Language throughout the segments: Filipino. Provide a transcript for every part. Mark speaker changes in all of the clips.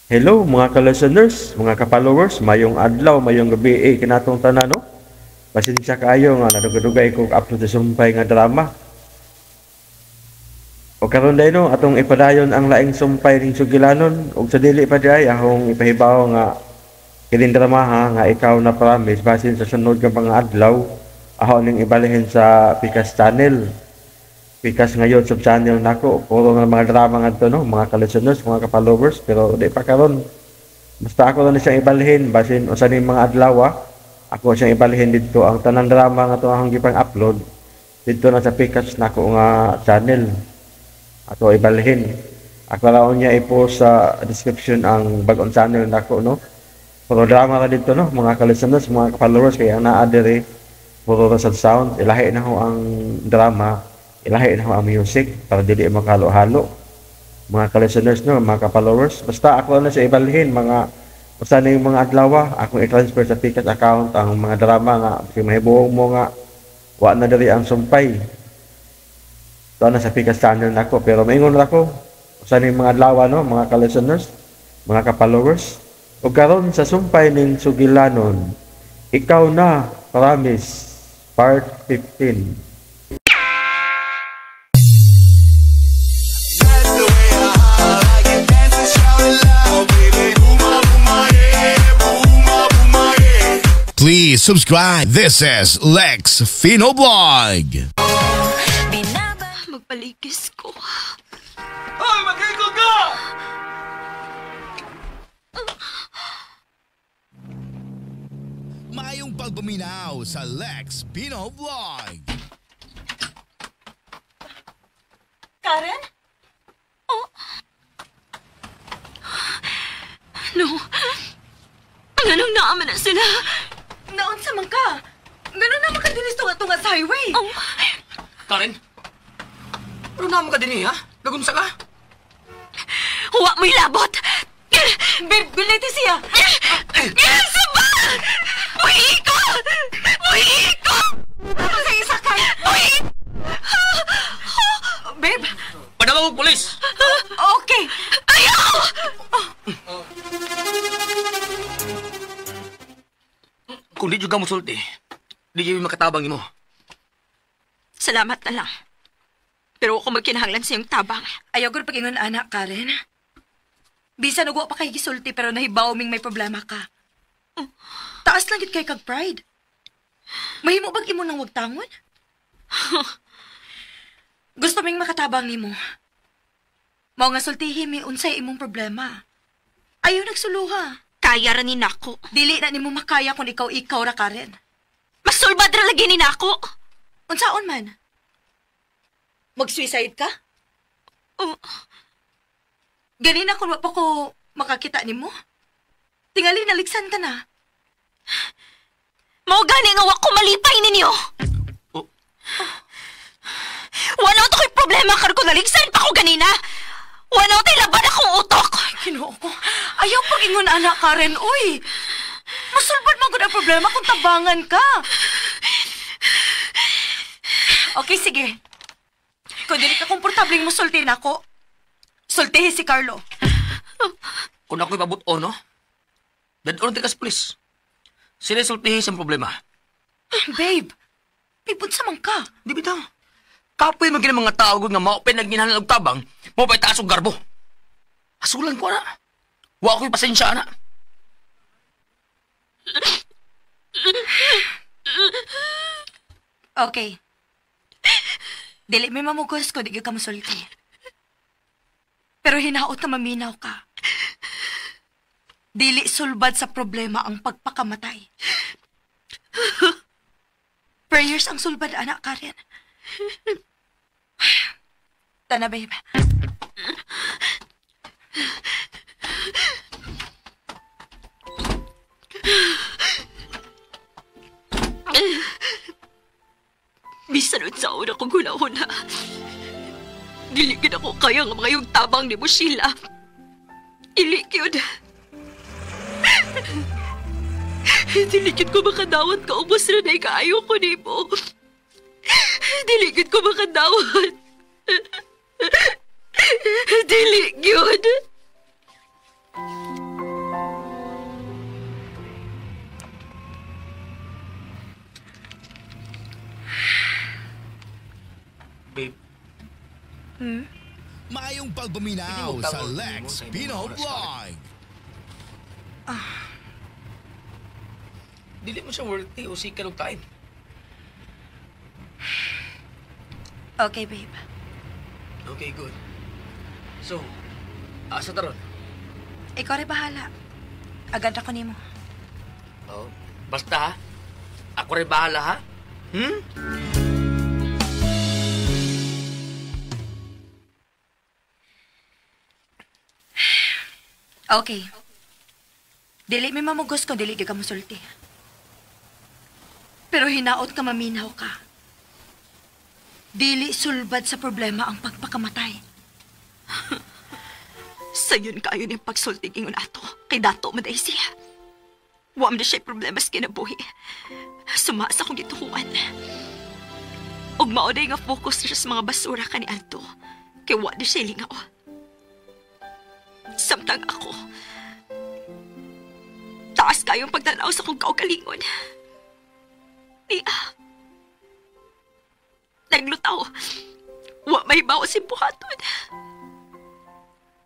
Speaker 1: Hello mga ka-listeners, mga ka-followers, mayong adlaw, mayong gabi kinatong tanan no. Pasensya kaayo nga nadugay ko upload sa sumpay nga drama. O karon day no atong ipadayon ang laing sumpay ning sugilanon ug sa dili pa diay ahong ipahibaw nga kining drama ha, nga ikaw na promise basin sa sunod nga mga adlaw ahon ning ibalhin sa Pikas channel. Pikas nga YouTube channel nako, puro nga mga drama nga to no, mga ka-listeners, mga ka-followers, pero di pa karon. Basta ako lang siyang ibalhin basin usa ning mga adlaw ako siyang ibalhin dito ang tanang drama nga to akong gipang upload dito na sa Pikas nako nga channel. Ato ibalhin. Ako lang niya i-post sa description ang bagong channel nako no. Puro drama ra dito no, mga ka-listeners, mga ka-followers kaya ang naa diri puro ra sa sound, ilahi na ho ang drama, ilahi na ho ang music para dili makalo-halo. Mga ka-listeners no, mga ka-followers, basta ako na sa ibalhin mga basta na yung mga adlaw akong i-transfer sa Pikas account ang mga drama nga kasi mahibuong mo nga wa na diri ang sumpay. Ito na sa Pikas channel nako pero maingon ra ko basta na yung mga adlaw no, mga ka-listeners, mga ka-followers. Ug karon sa sumpay ning sugilanon, ikaw na, promise, part 15.
Speaker 2: Please subscribe. This is Lex Fino Vlog.
Speaker 3: Magpaligis ko.
Speaker 4: Hoy, mag-ikot ka!
Speaker 2: Mayong pagbuminaw sa Lex Fino Vlog.
Speaker 3: Karen? Oh. No. Anong naaman na sila? Naon sa man ka? Ganun na makadinis tunga-tunga sa highway. Oh.
Speaker 4: Karen? Pero naman ka din ha? Nagunsa ka?
Speaker 3: Huwa mo ilabot! Babe, biliti siya! Saba! Buhi ko! Buhi ko! Ano sa isa ka? Buhi! Babe!
Speaker 4: Padama mo, polis!
Speaker 3: Okay! Ayaw!
Speaker 4: Kung di juga mo sulti, di kayo makatabang mo.
Speaker 3: Salamat na lang. Pero ako magkinahanglan sa iyong tabang.
Speaker 5: Ayaw ko pag-ingon anak, Karen. Bisa nagwa pa kay gisulti pero nahibaw ming may problema ka. Taas lang gid kay kag pride. Mahimo bag imo nang wagtangon? Gusto ming makatabang nimo. Mao nga sultihi mi unsay imong problema. Ayaw nagsuluha.
Speaker 3: Kaya ra ni nako.
Speaker 5: Dili na nimo makaya kung ikaw ra, Karen.
Speaker 3: Masulbad ra lagi ni nako.
Speaker 5: Unsaon man? Mag-suicide ka?
Speaker 3: Oh.
Speaker 5: Ganina kung pa ko makakita nimo. Tingali naligsan ka na.
Speaker 3: Mao gani nga wa ko malipay ninyo.
Speaker 4: Oh.
Speaker 3: Wala to ko'y problema kar ko naligsan pa ko ganina. Wala to'y laban akong utok.
Speaker 5: Ginoo ko. Ayaw pag-ingon anak, Karen. Uy! Masulbad man gud ang problema kung tabangan ka. Okay, sige. Kung dili ka komportable mo sultihin ako, sultihin si Carlo.
Speaker 4: Kung ako'y pabuto, no? Dadon tikas, please. Sila sultihin siyang problema.
Speaker 5: Babe, pipod sa man ka.
Speaker 4: Di bitaw. Kapoy mo mga tao nga maupin ang ginahan ng tabang, maupay taas og garbo. Asulan ko na. Wa ako'y pasensya na.
Speaker 5: Okay. Dili may mamugos ko, di ka masulti. Pero hinaot na maminaw ka. Dili sulbad sa problema ang pagpakamatay. Prayers ang sulbad, anak Karen. Tana, babe.
Speaker 3: Bisan sa una kong hula-hula. Dili gid ako kaya nga mga yung tabang ni mo, Sheila. Ili gyud. Dili gyud ko makadawat ka ubos na kaayo ko nimo. Dili gyud ko makadawat. Dili gyud.
Speaker 2: Mayong pagbuminaw
Speaker 4: Hindi mo
Speaker 2: sa
Speaker 4: tawag
Speaker 2: Lex
Speaker 4: mo sa
Speaker 2: Pino
Speaker 4: inyong oras,
Speaker 2: Vlog.
Speaker 4: Dili mo siya worthy o sika ng time.
Speaker 5: Okay, babe.
Speaker 4: Okay, good. So, asa taron?
Speaker 5: Ikaw rin bahala. Agad ako nimo.
Speaker 4: Oh, basta ha. Ako rin bahala ha.
Speaker 5: Okay. Dili may mamugos kung dili di ka musulti. Pero hinaot ka maminaw ka. Dili sulbad sa problema ang pagpakamatay.
Speaker 3: Sayon kayo niyang pagsulti ingon ato. Kay dato mo dahil siya. Wa man na siya problema sa kinabuhi. Sumasa kong gituhuan. Og mao day nga focus siya sa mga basura kani Anto. Kay wa na siya lingaw. Samtang ako, taas kayong pagtanaw sa kong kaugalingon. Niya, naglutaw, wa mahibaw si buhaton.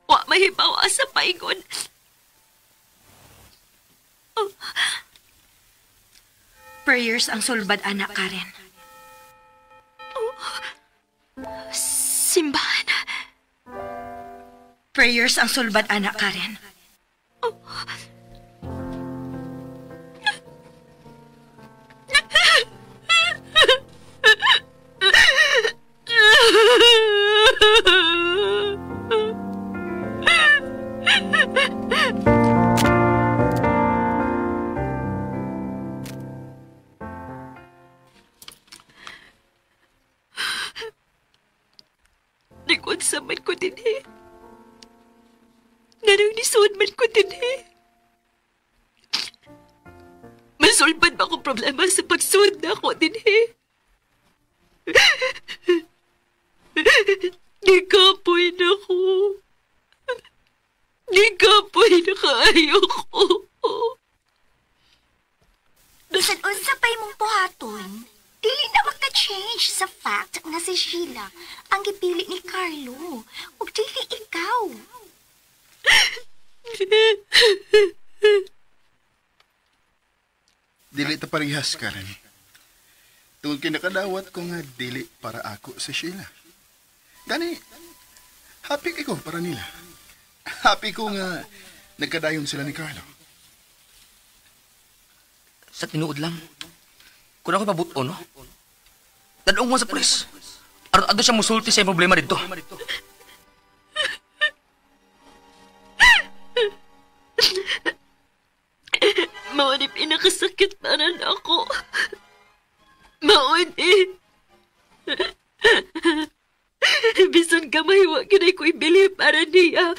Speaker 3: Wa mahibaw sa paingon. Oh.
Speaker 5: Prayers ang sulbad, anak Karen.
Speaker 3: Simbahan.
Speaker 5: Prayers ang sulbad, anak Karen.
Speaker 3: Likod sa man ko din eh. Narang nisuod man ko din eh. Masulbad ba akong problema sa pagsuod na ako din eh. Nikapoy na ko. Nikapoy na kaayo ko.
Speaker 6: Bisan unsa pa'y mong buhaton, dili na maka-change sa fact nga si Sheila ang gipili ni Carlo, ug dili ikaw.
Speaker 7: Dili ta parehas, Karen. Tungod kinakadawat ko nga dili para ako sa Sheila. Gani, happy ko para nila. Happy ko nga nagkadayon sila ni Carlo.
Speaker 4: Sa tinuod lang. Kung ako mabuto, no? Dadong mo sa pulis. Ado siya musulti sa problema dito.
Speaker 3: Mao ni pinakasakit para na ako. Mauni. Bisan kamay wa ganay ko ibili para niya.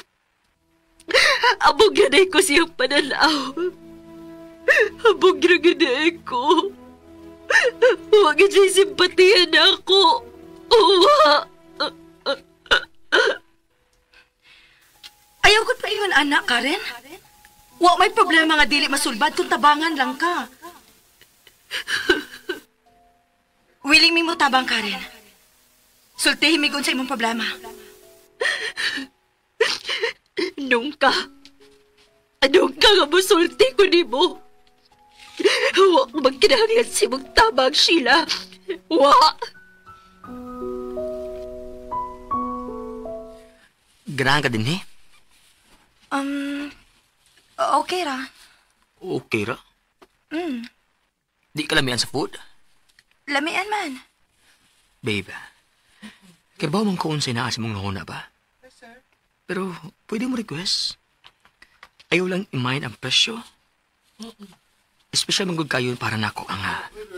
Speaker 3: Abog ganay ko siyang panalaw. Abog ganay ko. Huwag siya simpatiyan ako. Uwa.
Speaker 5: Ayaw ko pa iyon, anak Karen. Wa may problema nga dili masulbad kung tabangan lang ka. Willing mi mo tabang, Karen. Sultihin mi gun sa imong problema.
Speaker 3: Nung ka nga musulti ko ni mo. Wa ko magkinahanglan si mong tabang, Sheila. Wa.
Speaker 4: Ganahan ka din, eh?
Speaker 5: Okay ra.
Speaker 4: Okay ra. Di ka lamian sa food?
Speaker 5: Lamian man.
Speaker 4: Babe, kaya ba mong kaunsay na mong nahuna ba? Pero, pwede mo request. Ayaw lang i-mind ang presyo. Espesyal manggod kayo para nako ang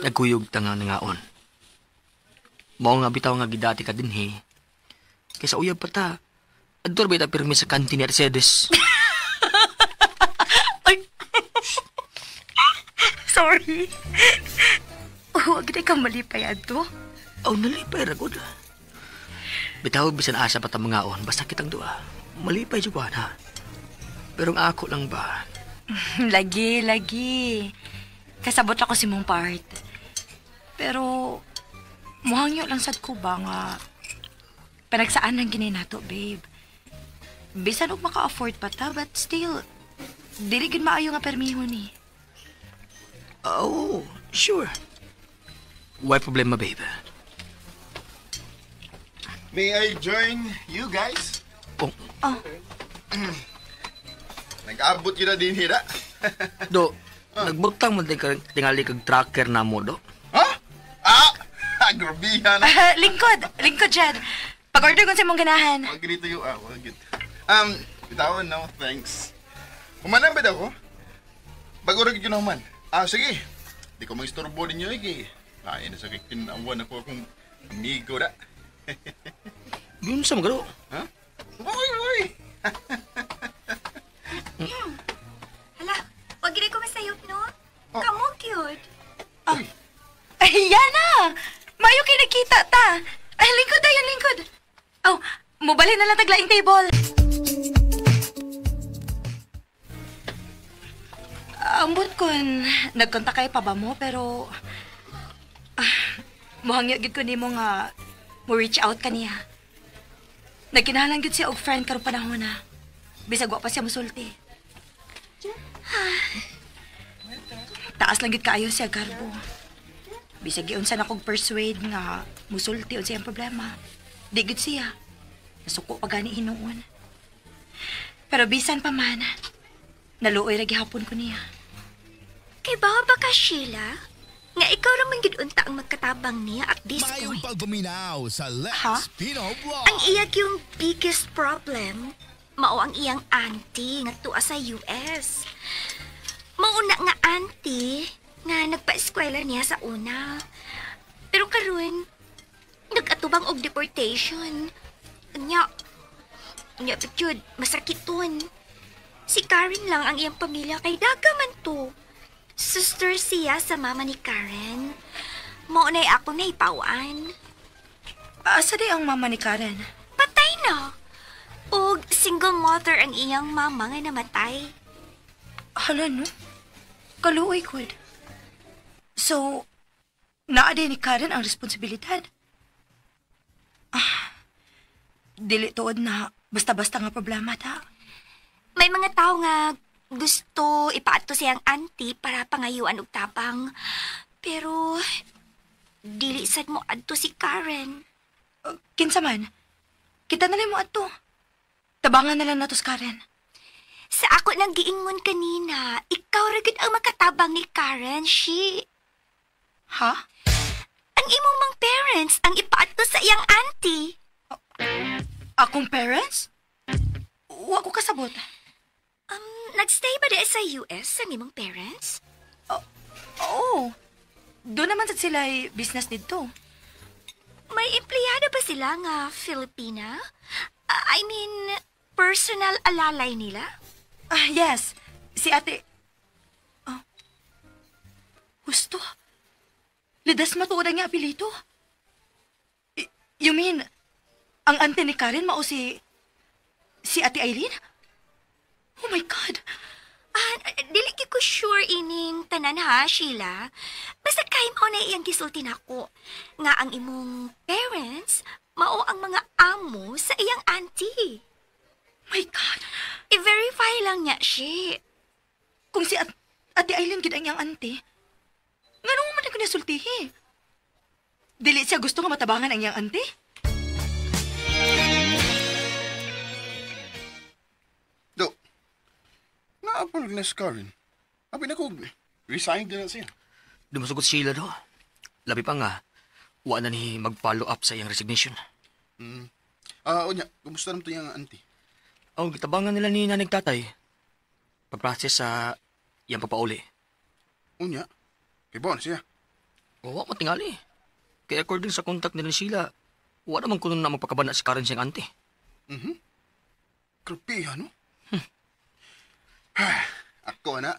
Speaker 4: nagkuyog tangang nangaon. Mao nga bitaw nga gidati ka din, he. Kaysa uyab pa ta, ador ba ita pirmi sa kantin ni Mercedes?
Speaker 5: Sorry. Huwag na kang malipay, Adto.
Speaker 4: Oh, nalipay ra gud. Bitaw bisan asa pa ta mangaon, basta kitang duha. Malipay jud na. Pero ang ako lang ba?
Speaker 5: Lagi. Kasabot ako si mong part. Pero, muhangyo lang sad ko ba nga Panagsaan lang gini nato, babe. Bisan og maka-afford pa ta, but still, dili gid maayo nga permiho ni.
Speaker 4: Oh, sure. Why problema, babe?
Speaker 7: May I join you guys?
Speaker 5: Oh,
Speaker 7: Nag-abot yun na din hira.
Speaker 4: Do, nagbutang mo din tingali kag tracker na mo, do.
Speaker 7: Ha? Grabihan.
Speaker 5: lingkod, Jed. Pag-order ko sa mong ganahan.
Speaker 7: Wag ganito yung, wag ganito. Bitawan, no, thanks. Umanan ba ako? Pag-urag yun naman. Sige. Di ko mag-istorbo ninyo, Kaya na sa kikinawan ako akong amigo na.
Speaker 4: Yun sa magalo.
Speaker 7: Ha? Uy!
Speaker 6: Hala, wag gini ko masayop, no? Kamu cute.
Speaker 7: Uy!
Speaker 5: Ay, yan na! Mayo kinakita ta. Ay, lingkod tayo, lingkod. Oh, mubali na lang taglaing table. Ambot kon, nagkontak kay pa ba mo, pero... muhangyo gid ko nimo nga mo reach out kaniya. Nagkinahanglan gid siya og friend karong panahon na. Bisag wa pa siya musulti. Taas lang gid kaayo siya garbo. Bisag giunsa na kog persuade nga musulti og siyang problema. Di gid siya. Nasuko pa gani hinuon. Pero bisan pa man, naluoy ra gihapon ko niya.
Speaker 6: Kay bawa ba ka, Sheila? Nga ikaw raman gid unta ang magkatabang niya at this
Speaker 2: Mayong
Speaker 6: point.
Speaker 2: pagbuminaw sa Lex
Speaker 5: Ha?
Speaker 2: Pino Vlog.
Speaker 6: Ang iyag yung biggest problem, mao ang iyang auntie nga tuwa sa US. Mauna nga auntie nga nagpa-eskwela niya sa una. Pero karon nag-atubang og deportation. Nya bityud, masakiton. Si Karen lang ang iyang pamilya kay dagaman to. Sister siya sa mama ni Karen. Maunay ako na ipawaan.
Speaker 5: Asa di ang mama ni Karen?
Speaker 6: Patay na. Og single mother ang iyang mama nga namatay.
Speaker 5: Hala no? Kaluoy ko. So, naa din ni Karen ang responsibilidad. Dili tuod na basta-basta nga problema ta.
Speaker 6: May mga tao nga gusto ipaato siyang auntie para pangayuan og tabang. Pero dili sad mo adto si Karen.
Speaker 5: Kinsa man, kita na lang mo ato. Tabangan na lang natos Karen.
Speaker 6: Sa ako nang giingon kanina, ikaw ra gid ang makatabang ni Karen, she.
Speaker 5: Ha?
Speaker 6: Ang imong mang parents ang ipaato sa iyang auntie.
Speaker 5: Akong parents? Wa ko kasabot.
Speaker 6: Nagstay ba di sa US ang imong parents?
Speaker 5: Oo. Doon naman sa sila business dito.
Speaker 6: May empleyado ba sila nga Filipina? I mean, personal alalay nila?
Speaker 5: Yes. Si ate... Gusto. Lidas matuod ang apelito. You mean, ang ante ni Karen mao si ate Eileen? Oh my God.
Speaker 6: Dili ki ko sure ining tanan ha, Sheila. Basta kay mo na iyang gisulti nako nga ang imong parents mao ang mga amo sa iyang auntie.
Speaker 5: My God.
Speaker 6: I-verify lang niya siya.
Speaker 5: Kung si ate Eileen gid ang iyang ante, nga nung man ko nasultihi. Dili siya gusto nga matabangan ang iyang ante?
Speaker 7: Naapal na si Karen. Abi na ko, resign din na siya.
Speaker 4: Di masugot Sheila, do. Labi pa nga, wa na ni mag-follow up sa iyang resignation.
Speaker 7: Onya, kumusta naman ito yung auntie?
Speaker 4: Ang gitabangan nila ni nanig tatay. Pag-process sa iyang papauli.
Speaker 7: Onya, kay Bon siya.
Speaker 4: Oo, matingali. Kaya according sa contact nila ni Sheila, wa naman kuno na magpakabana si Karen siyang ante.
Speaker 7: Krapihan, no? Ako na.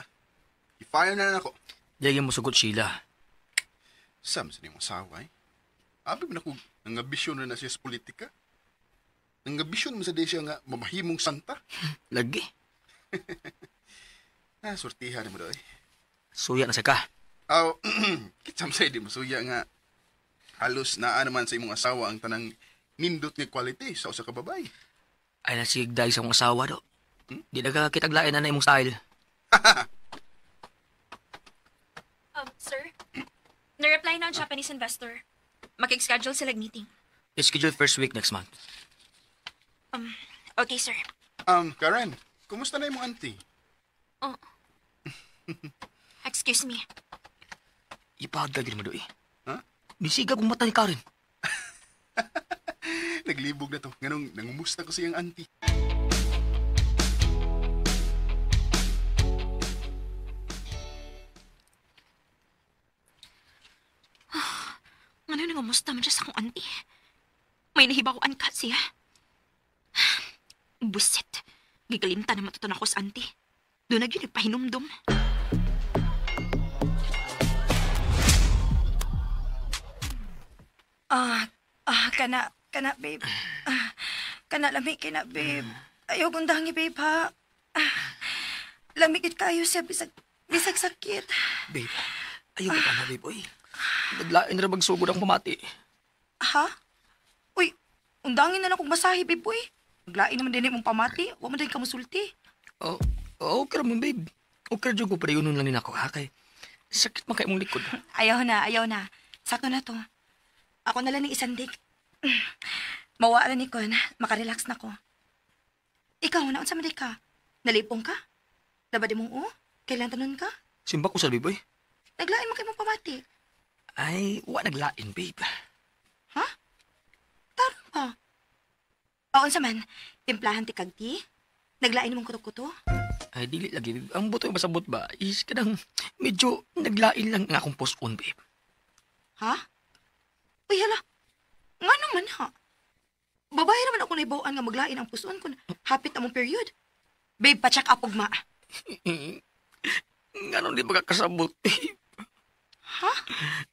Speaker 7: I-fire na ako.
Speaker 4: Diyagyan mo sugot Sheila.
Speaker 7: Sam sa niyong asawa, Abi mo na kung nangabisyon na siya sa politika. Nangabisyon mo sa desya nga mamahimong santa.
Speaker 4: Lagi.
Speaker 7: Sortihan mo doy.
Speaker 4: Suya na siya ka.
Speaker 7: Kitsam sa'yo di mo suya nga halos naa naman sa imong asawa ang tanang nindot nga quality sa usa ka babay.
Speaker 4: Ay nasigday sa akong asawa do. Di na ka kitaglain na imong style.
Speaker 6: Sir, na-reply na ang Japanese investor. Makik-schedule sila meeting.
Speaker 4: Schedule first week next month.
Speaker 6: Okay, sir.
Speaker 7: Karen, kumusta na imong auntie?
Speaker 6: Excuse me.
Speaker 4: Ipagdag mo do eh.
Speaker 7: Ha?
Speaker 4: Bisiga kong mata ni Karen.
Speaker 7: Naglibog na to. Nganong nangumusta ko siyang auntie.
Speaker 3: Ano nang umusta man siya sa akong auntie? May nahibawaan ka siya. Buset. Gigalimta na matutunan ako sa auntie. Doon na yun ipahinumdum.
Speaker 5: Kana, babe. Kana, lamig kina, babe. Ayaw kong dangi, babe, ha? Lamigit kayo siya, bisag sakit.
Speaker 4: Babe, ayaw ka na, babe, oy. Naglain na magsugod ang pamati.
Speaker 5: Ha? Uy, undangin na lang kong masahe, babe, uy. Naglain naman din mong pamati. Huwag mo din ka musulti.
Speaker 4: Okay naman, babe. Okay na ko, pero yun lang din ako, ha? Kay sakit man kayo mong likod.
Speaker 5: Ayaw na. Sakto na to. Ako na lang ni isandig. Mawala ni Kon, makarelax na ko. Ikaw, naon sa maday ka? Nalipong ka? Dabadi mong Kailan tanon ka?
Speaker 4: Simba ko sa babe, oy.
Speaker 5: Naglain mo kayo mong pamati.
Speaker 4: Ay, naglain, babe.
Speaker 5: Ha? Tarong pa. Aon sa man, timplahan ti kagti? Naglain mong kuto-kuto?
Speaker 4: Ay, dili lagi, babe. Ang buto yung masabot ba is kadang medyo naglain lang nga akong post-on, babe.
Speaker 5: Ha? Uy, hala. Nga naman, ha? Babae naman ako naibawaan nga maglain ang pusuan kung hapit na mong period. Babe, pa-check up ugma.
Speaker 4: Ganon di magkakasabot, babe.
Speaker 5: Ha?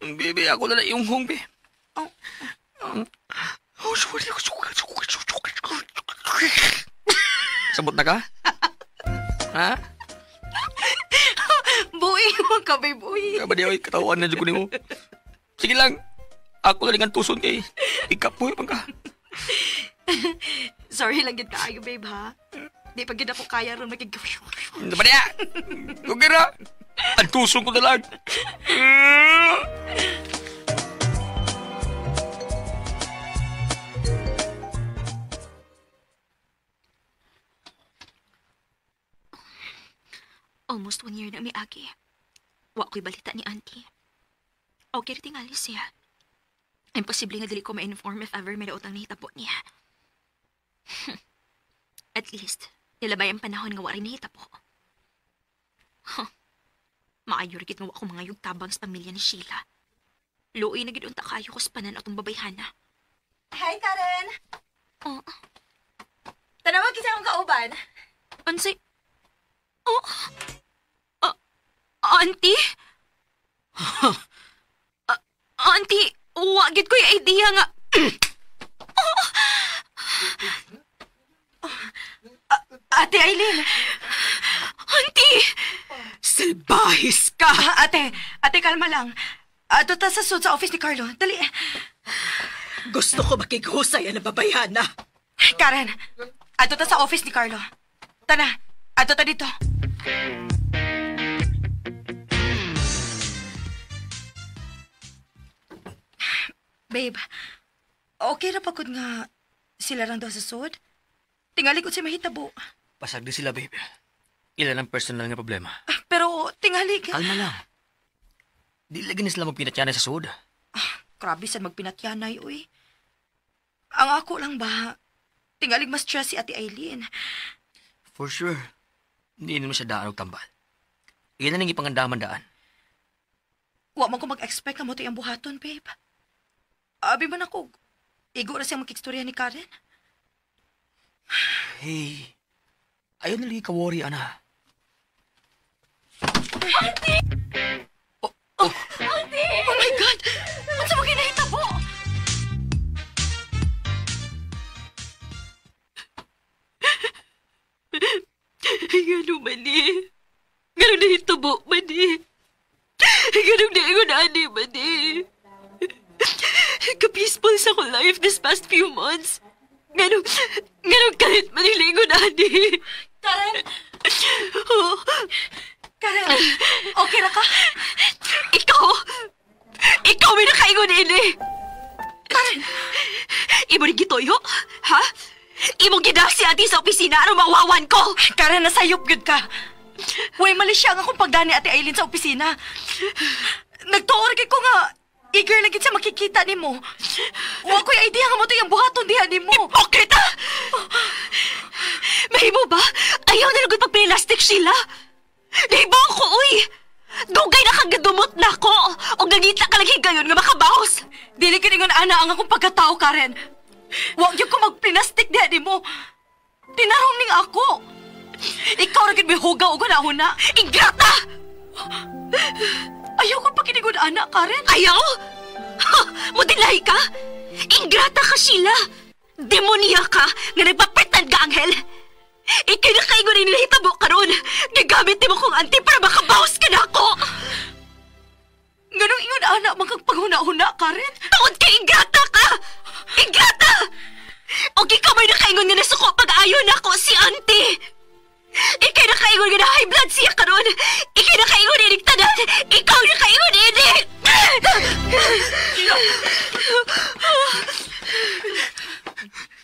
Speaker 4: Babe, ako na yung hong, babe. Sabot na ka? Ha?
Speaker 5: Buhay mo ka, babe, buhay.
Speaker 4: Kabadi, katawan na dyan ko mo. Sige lang. Ako na rin tuson kay. Ikapoy pa ka.
Speaker 5: Sorry lang gid kaayo, babe, ha? Di pa gid ako kaya ron magig...
Speaker 4: Naman niya! Okay na! Ang tuson ko na lang!
Speaker 3: Almost 1 year na may agi. Wa ko'y balita ni auntie. Okay, tingali siya. Imposible nga dili ko ma-inform if ever may daotang nahitabo niya. At least, nilabay ang panahon nga wari nahitabo. Maayo rigid nga wa ko mga yugtabang sa pamilya ni Sheila. Luoy na gidunta kayo ko sa panan atong babayhana.
Speaker 5: Hi, Karen!
Speaker 3: Oh,
Speaker 5: Tanawag kita akong kauban.
Speaker 3: ansay... Oh! Auntie? Auntie, wagit ko yung idea nga.
Speaker 5: Ate Aileen!
Speaker 3: Auntie! Salbahis ka!
Speaker 5: Ate, kalma lang. Ato ta sa sud sa office ni Carlo. Dali.
Speaker 3: Gusto ko makikihusay ang babayana.
Speaker 5: Karen, ato ta sa office ni Carlo. Tana, ato ta dito. Babe, okay ra pagod nga sila lang daw sa sud? Tingali ko si mahitabo.
Speaker 4: Pasag di sila, babe. Ilan ang personal nga problema.
Speaker 5: Pero tingali ka...
Speaker 4: Kalma lang. Di lagi na sila magpinatyanan sa sud.
Speaker 5: Grabe saan magpinatyanay, uy. Ang ako lang ba, tingalig mas stress si Ate Aileen.
Speaker 4: For sure. Hindi naman siya daan o tambal. Iyan na nang ipangandaman daan.
Speaker 5: Wa man ko mag-expect na mo ito yung buhaton, babe. Abi man ako, igo na siyang makikstorya ni Karen.
Speaker 4: Hey, ayaw na lagi ka-worry, ana.
Speaker 3: Auntie! Oh my God! Ano sa mga kinahitabo? Ganun man eh. Ganun na hitabo man eh. Ganun na ingon ani man eh. ka-peaceful sa akong life this past few months. Ganong kalit manilingon, Adi.
Speaker 5: Karen!
Speaker 3: Oh,
Speaker 5: Karen! Okay ra ka?
Speaker 3: Ikaw may nakaingon, Ili.
Speaker 5: Karen!
Speaker 3: Imo rin gitoyo? Ha? Imong gidasi ati sa opisina aron mawawan ko.
Speaker 5: Karen, nasayop gud ka. Way mali siya ang akong pagdani ate Aileen sa opisina. Nagtuor kay ko nga eager lagi sa makikita nimo. Wa ko'y idea nga mo to yung buhaton diha nimo.
Speaker 3: Hipokrita! Mahimo ba? Ayaw na lagod pagpilastik sila. Nahibang ko, uy! Dugay na kagadumot na ko! O nagitla ka lagi gayon nga makabaos!
Speaker 5: Dili kiningon ana ang akong pagkatao, Karen. Wa gyud ko magplastic diha nimo. Tinarong ning ako. Ikaw ra gid may hugaw og hunahuna.
Speaker 3: Ingrata!
Speaker 5: Ayaw ko pa kiningon ana, Karen.
Speaker 3: Ayaw? Ha! Modilahi ka? Ingrata ka, Sheila! Demonia ka nga nagpapretend ka, Anghel! Ikay na kayo rin nila hitabo karon. Gagamit mo kong auntie para makabawas ka na ako!
Speaker 5: Ganong ingon ana magkang paghuna-huna, Karen.
Speaker 3: Taon ka, ingrata ka! Ingrata! O ikaw may nakaingon nga nasuko pag-ayo na ako si auntie! Ikay na kaingon nga na high blood siya karon! Ikay na kaingon inig tanan! Ikaw na kaingon inig!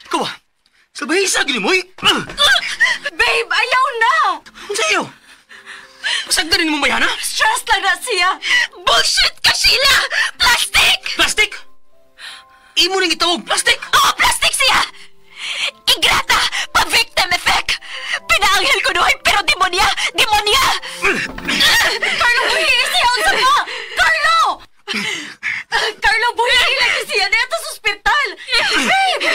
Speaker 4: Ikaw ba? Sabahisa gini mo, eh!
Speaker 5: Babe, ayaw na!
Speaker 4: Ano sa'yo? Masagdarin mo bayana?
Speaker 5: Stress lang na siya.
Speaker 3: Bullshit ka, Sheila! Plastic!
Speaker 4: Plastic? Imo rin itawag plastic?
Speaker 3: Oo, plastic siya! Ingrata! Pa-victim effect! Pinaanghel ko noy, pero demonya! Demonya!
Speaker 5: Carlo, buhiin siya! Unsa ka? Carlo! Carlo, buhiin lagi siya na ito sa ospital! Babe!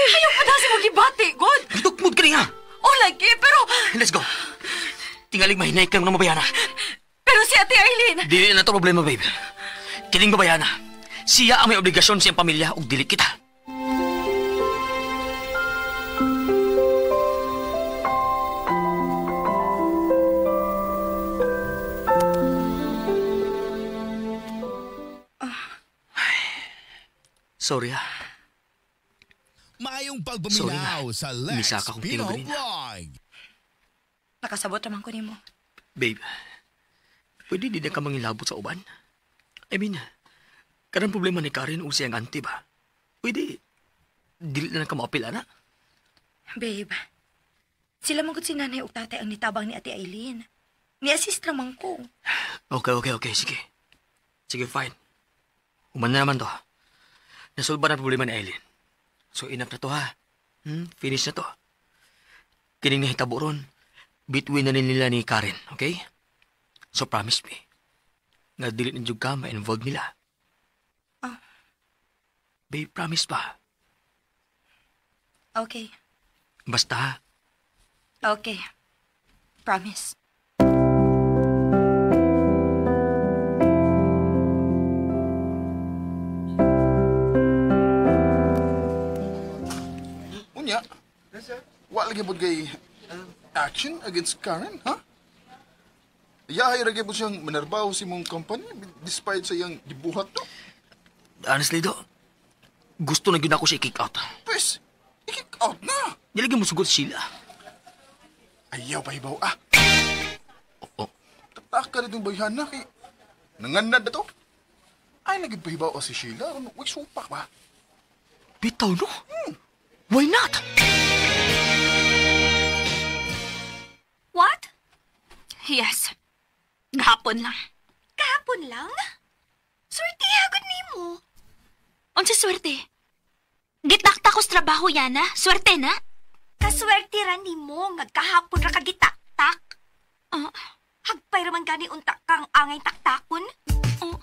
Speaker 5: Ayaw pa na si magibati, God!
Speaker 4: Tukmod ka niya!
Speaker 5: Oh, lagi, pero...
Speaker 4: Let's go! Tingaling mahinay ka ng mabayana.
Speaker 5: Pero si Ate Arlene...
Speaker 4: Dili na to problema, babe. Kining babayana. Siya ang may obligasyon sa iyang pamilya ug dili kita. Sorry ha.
Speaker 2: Mayong
Speaker 4: Sorry
Speaker 2: pagbuminaw
Speaker 4: na.
Speaker 2: sa
Speaker 4: Misa
Speaker 2: Lex
Speaker 4: ka kung
Speaker 2: Pinoy
Speaker 4: tinugarin.
Speaker 2: Vlog.
Speaker 5: Nakasabot naman ko nimo.
Speaker 4: Babe, pwede di na ka mangilabot sa uban? I mean, karang problema ni Karen o siyang auntie ba? Pwede, dili na ka maapil, ana?
Speaker 5: Babe, sila mong si nanay o tatay ang nitabang ni Ate Aileen. Ni-assist naman ko.
Speaker 4: Okay, sige. Sige, fine. Uman na naman to. Nasolba na problema ni Aileen. So, enough na to, ha? Finish na to. Kining nahitabo ron, between na nila ni Karen, okay? So, promise me, nga dili ninyo ka ma-involve nila. Babe, promise pa.
Speaker 5: Okay.
Speaker 4: Basta, ha?
Speaker 5: Okay. Promise.
Speaker 7: Unya, wa lagi po kay action against Karen, ha? Yahay lagi po siyang manarbaho si mong company despite sa iyang gibuhat to.
Speaker 4: Honestly, do, gusto na yun ako siya i-kick out.
Speaker 7: Pwes, i-kick out na.
Speaker 4: Nilagyan mo sugot sila.
Speaker 7: Ayaw pa hibaw, ah.
Speaker 4: Oo.
Speaker 7: Tataka na itong bayhana kay nanganad na to. Ay, naging pahibaw si Sheila. Huwag supak ba?
Speaker 4: Bitaw, no? Why not?
Speaker 6: What?
Speaker 3: Yes. Gahapon lang.
Speaker 6: Kahapon lang? Swerte hagod nimo.
Speaker 3: Unsa swerte? Gitakta ko sa trabaho, Yana. Swerte na.
Speaker 6: Kaswerte ra nimo nga kahapon ra kagitaktak.
Speaker 3: Oh,
Speaker 6: Hagpay raman gani unta kang angay taktakon.
Speaker 3: oh.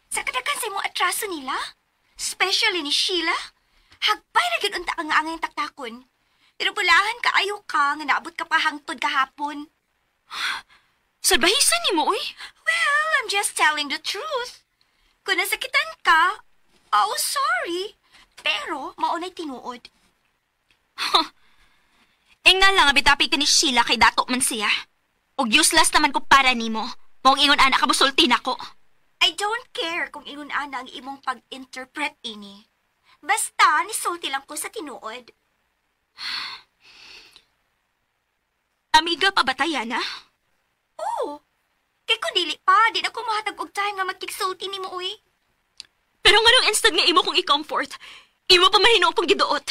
Speaker 6: Sa kadagan sa imong atraso nila, especially ni Sheila, hagpay ra gyud unta kang angay taktakon. Pero bulahan ka ayo ka nga naabot ka pa hangtod kahapon.
Speaker 3: Salbahisan ni mo, uy.
Speaker 6: Well, I'm just telling the truth. Kung nasakitan ka, oh sorry. Pero maunay tinuod.
Speaker 3: Nga lang, abitapi ka ni Sheila kay dato man siya. Og useless naman ko para nimo. Mong ingon anak ka busulti na ko.
Speaker 6: I don't care kung inuna ang imong pag-interpret ini. Basta, nisulti lang ko sa tinuod.
Speaker 3: Amiga pa ba tayo, na?
Speaker 6: Oo. Kay kung dili pa, di na ko mahatag og time nga magkiksulti ni mo, uy.
Speaker 3: Pero nga nung instant nga imo kong i-comfort, imo pa mahino pang giduot.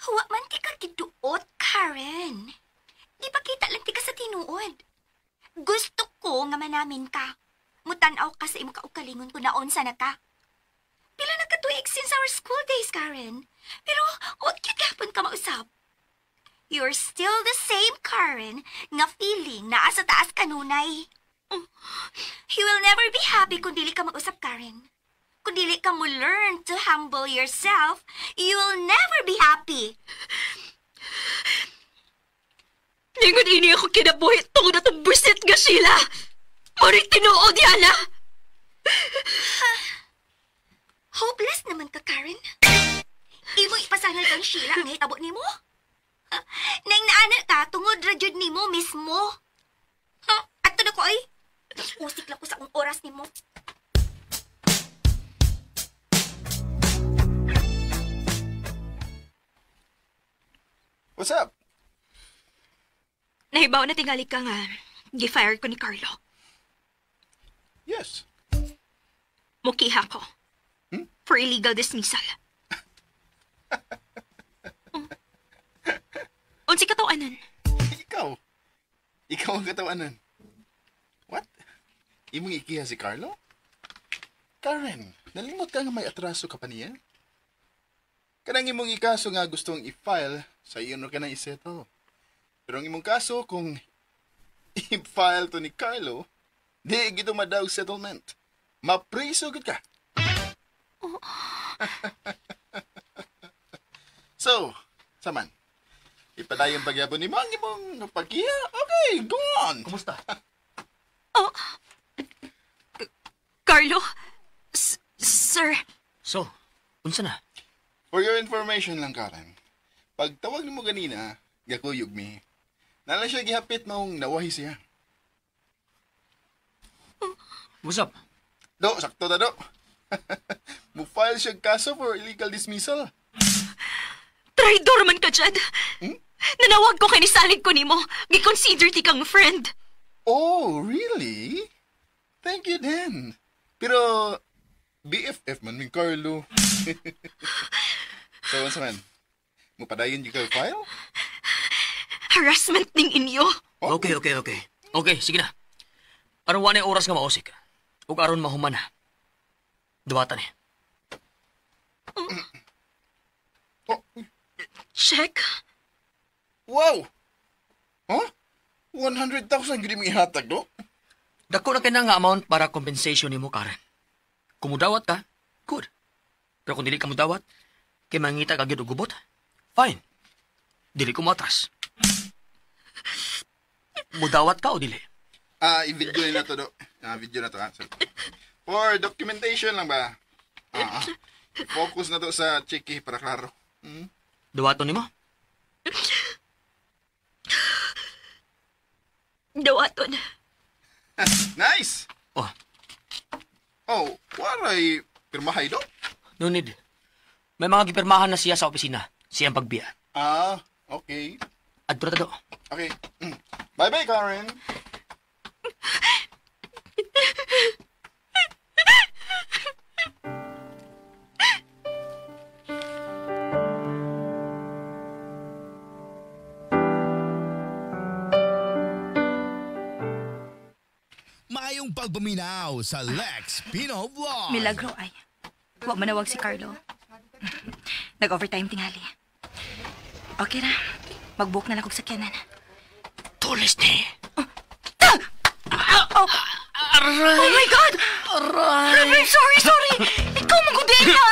Speaker 6: Huwa man ti ka giduot, Karen. Di pa kita lang ti ka sa tinuod. Gusto ko nga manamin ka. Mutanaw ka sa imo kaukalingon kung naon sa na ka. Pila na katuig since our school days, Karen. Pero, huwag yun gapon ka mausap. You're still the same Karen nga feeling na asa taas kanunay. You will never be happy kung dili ka mag-usap, Karen. Kung dili ka mo learn to humble yourself, you will never be happy.
Speaker 3: Lingon ini ako kinabuhi tungod na itong busit nga sila. Moring tinuod, Yana.
Speaker 6: Hopeless naman ka, Karen. Imo ipasanal kang Sheila ang hitabo ni mo? Nang naana ka, tungod radyod ni mo mismo. Ato na ko ay. Usik lang ko sa akong oras ni mo.
Speaker 7: What's up?
Speaker 3: Nahibaw na tingali ka nga. Gi-fire ko ni Carlo.
Speaker 7: Yes.
Speaker 3: Mukiha ko. For illegal dismissal. Unsi katawanan.
Speaker 7: Ikaw? Ikaw ang katawanan. What? Imong ikiha si Carlo? Karen, nalimot ka nga may atraso ka pa niya? Kanang imong ikaso nga gustong i-file, sa iyo no ka na isettle. Pero ang imong kaso kung i-file to ni Carlo, di gito madaw settlement. Mapriso gud ka. So, saman. Ipadayon pagyapon ni Mang imong pagkiya. Okay, go on.
Speaker 4: Kumusta?
Speaker 3: Carlo? Sir?
Speaker 4: So, unsa na?
Speaker 7: For your information lang, Karen. Pagtawag ni mo ganina, gakuyog mi. Nala siya gihapit maong nawahi siya.
Speaker 4: What's up?
Speaker 7: Do, sakto na do. Mo-file siya kaso for illegal dismissal.
Speaker 3: Traidor man ka dyan. Nanawag ko kay nisalig ko nimo. Gi-consider ti kang friend.
Speaker 7: Oh, really? Thank you, then. Pero, BFF man min Carlo. So, once man, mupadayon yung ka file?
Speaker 3: Harassment ning inyo.
Speaker 7: Oh.
Speaker 4: Okay. Okay, sige na. Aron wanay oras nga mausik. Ug aron mahuman na. Duwatan eh.
Speaker 7: Oh,
Speaker 3: Check.
Speaker 7: wow! Huh? 100,000 gini mo ihatag, do?
Speaker 4: Dako na kaya nga amount para compensation ni mo, Karen. Kung mudawat ka, good. Pero kung dili ka mudawat, kay mangita ka gyud og gubot, fine. Dili ko matras. Mudawat ka o dili?
Speaker 7: I-video na to, do. Video na to, ha? So, for documentation lang ba? Focus na to sa chiki para klaro.
Speaker 4: Duwaton ni mo?
Speaker 3: Dawaton.
Speaker 7: Nice!
Speaker 4: Oh,
Speaker 7: Oh, waray pirmahay, do?
Speaker 4: no need. May mga gipirmahan na siya sa opisina. Siyang pagbiya.
Speaker 7: Okay.
Speaker 4: Adto na to.
Speaker 7: Okay. Bye-bye, Karen.
Speaker 2: Mayong pagbuminaw sa Lex Pino Vlog.
Speaker 5: Milagro ay. Huwag manawag si Carlo. Nag-overtime tingali. Okay na. Mag-book na lang kong sakyanan.
Speaker 4: Tulis ni.
Speaker 5: Oh my God! Aray! Sorry! Ikaw magudin na!